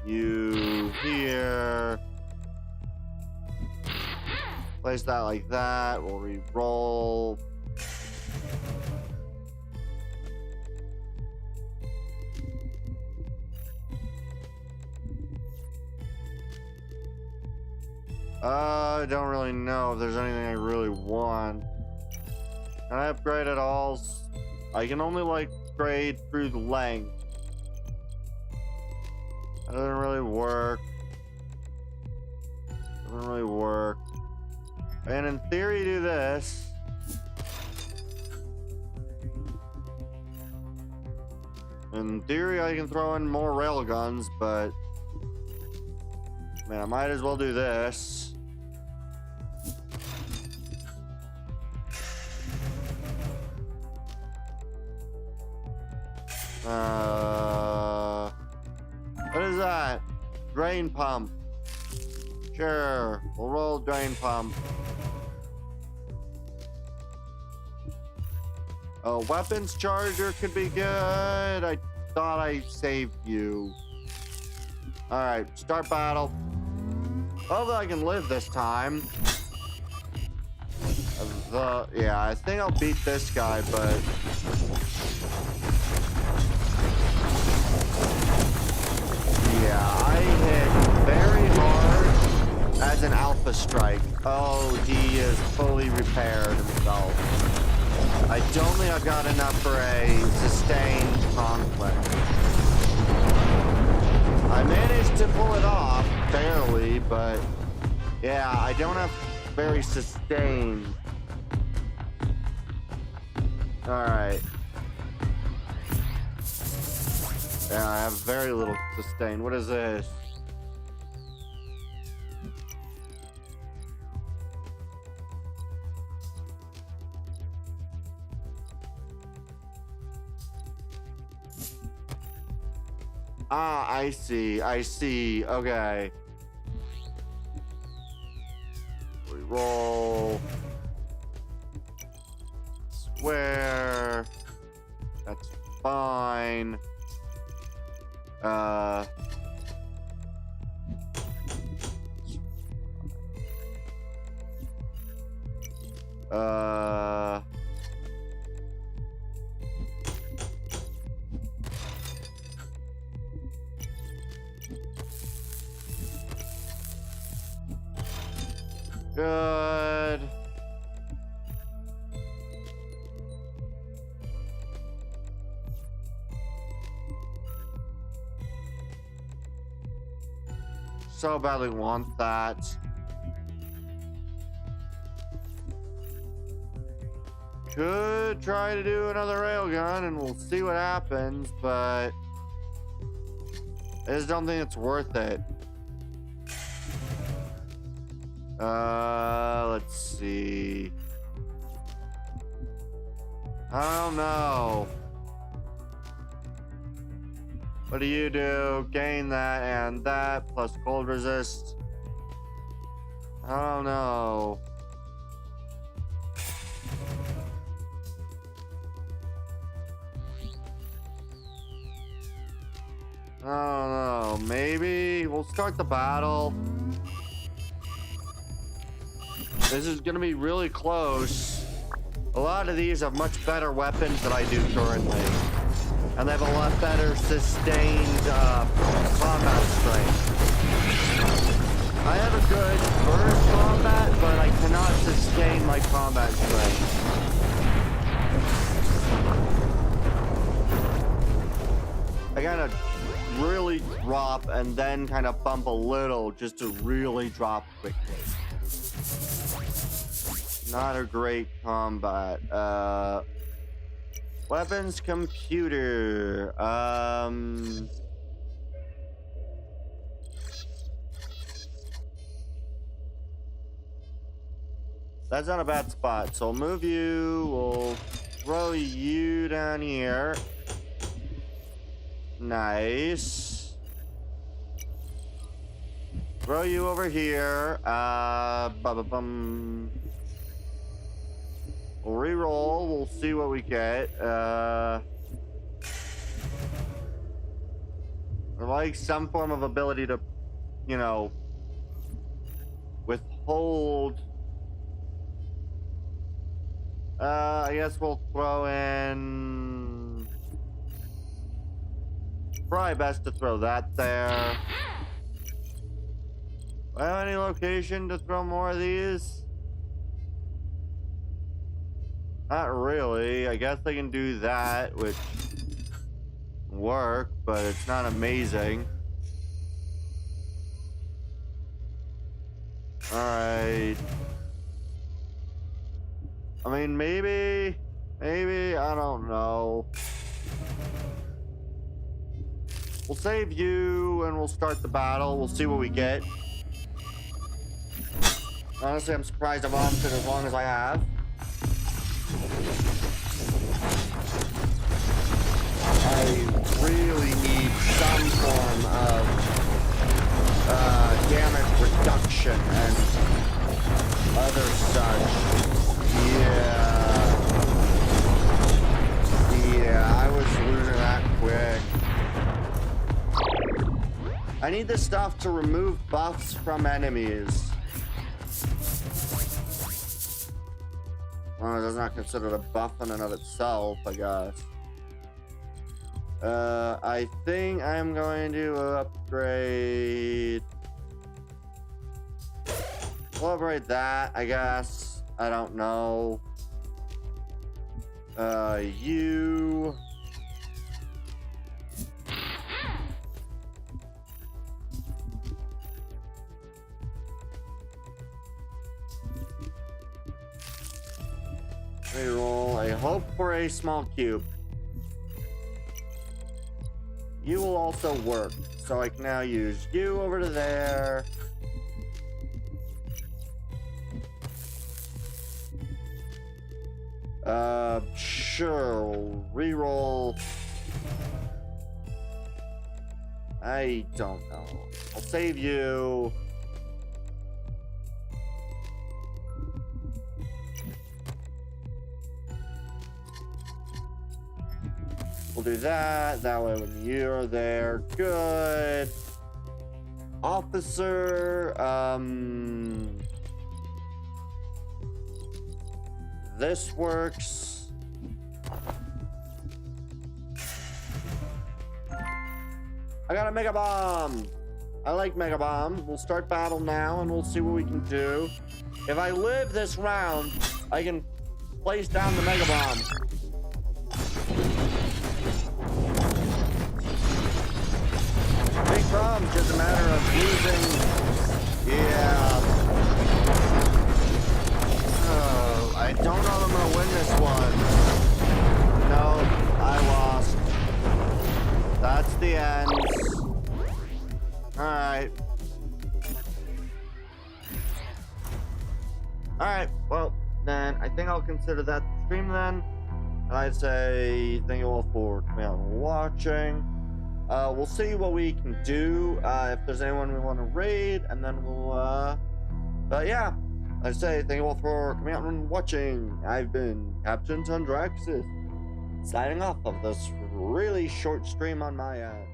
You here. Place that like that. We'll re-roll. I don't really know if there's anything I really want. Can I upgrade at all? I can only like upgrade through the length. That doesn't really work. Doesn't really work. And in theory, do this. In theory, I can throw in more railguns, but man, I might as well do this. What is that? Drain pump. Sure, we'll roll drain pump. Oh, weapons charger could be good. I thought I saved you. All right, start battle. Hopefully I can live this time. Yeah, I think I'll beat this guy, but yeah, I hit very hard as an alpha strike. Oh, he is fully repaired himself. I don't think I've got enough for a sustained conflict. I managed to pull it off, barely, but yeah, I don't have very sustained. Alright. Yeah, I have very little sustain. What is this? Ah, I see. I see. Okay. Reroll. Square. That's fine. Good. So badly want that. Could try to do another railgun and we'll see what happens, but I just don't think it's worth it. Let's see. I don't know. What do you do? Gain that and that plus cold resist. I don't know. I don't know. Maybe we'll start the battle. This is gonna be really close. A lot of these have much better weapons than I do currently. And they have a lot better sustained combat strength. I have a good burst combat, but I cannot sustain my combat strength. I gotta really drop and then kind of bump a little just to really drop quickly. Not a great combat. Weapons computer. That's not a bad spot. So we'll move you. We'll throw you down here. Nice. Throw you over here. Bum. We'll re-roll. We'll see what we get. Or like some form of ability to, you know, withhold. I guess we'll throw in. Probably best to throw that there. Do I have any location to throw more of these? Not really. I guess I can do that, which work, but it's not amazing. All right. I mean, maybe, I don't know. We'll save you and we'll start the battle. We'll see what we get. Honestly, I'm surprised I've lasted as long as I have. I really need some form of damage reduction and other such. Yeah, I was losing that quick. I need this stuff to remove buffs from enemies. Well, that's not considered a buff in and of itself, I guess. I think I'm going to upgrade. We'll upgrade that, I guess. I don't know. You. Reroll. I hope for a small cube. You will also work, so I can now use you over to there. Sure, reroll. I don't know. I'll save you. We'll do that. That way when you're there, good. Officer, this works. I got a mega bomb. I like mega bomb. We'll start battle now and we'll see what we can do. If I live this round, I can place down the mega bomb. Big problem's just a matter of using. Yeah. Oh, I don't know if I'm gonna win this one. No, I lost. That's the end. Alright. Alright, well, then I think I'll consider that the stream then. And I'd say thank you all for coming out and watching. We'll see what we can do, if there's anyone we want to raid, and then we'll, but yeah, I say thank you all for coming out and watching. I've been Captain Tundraxis, signing off of this really short stream on my end.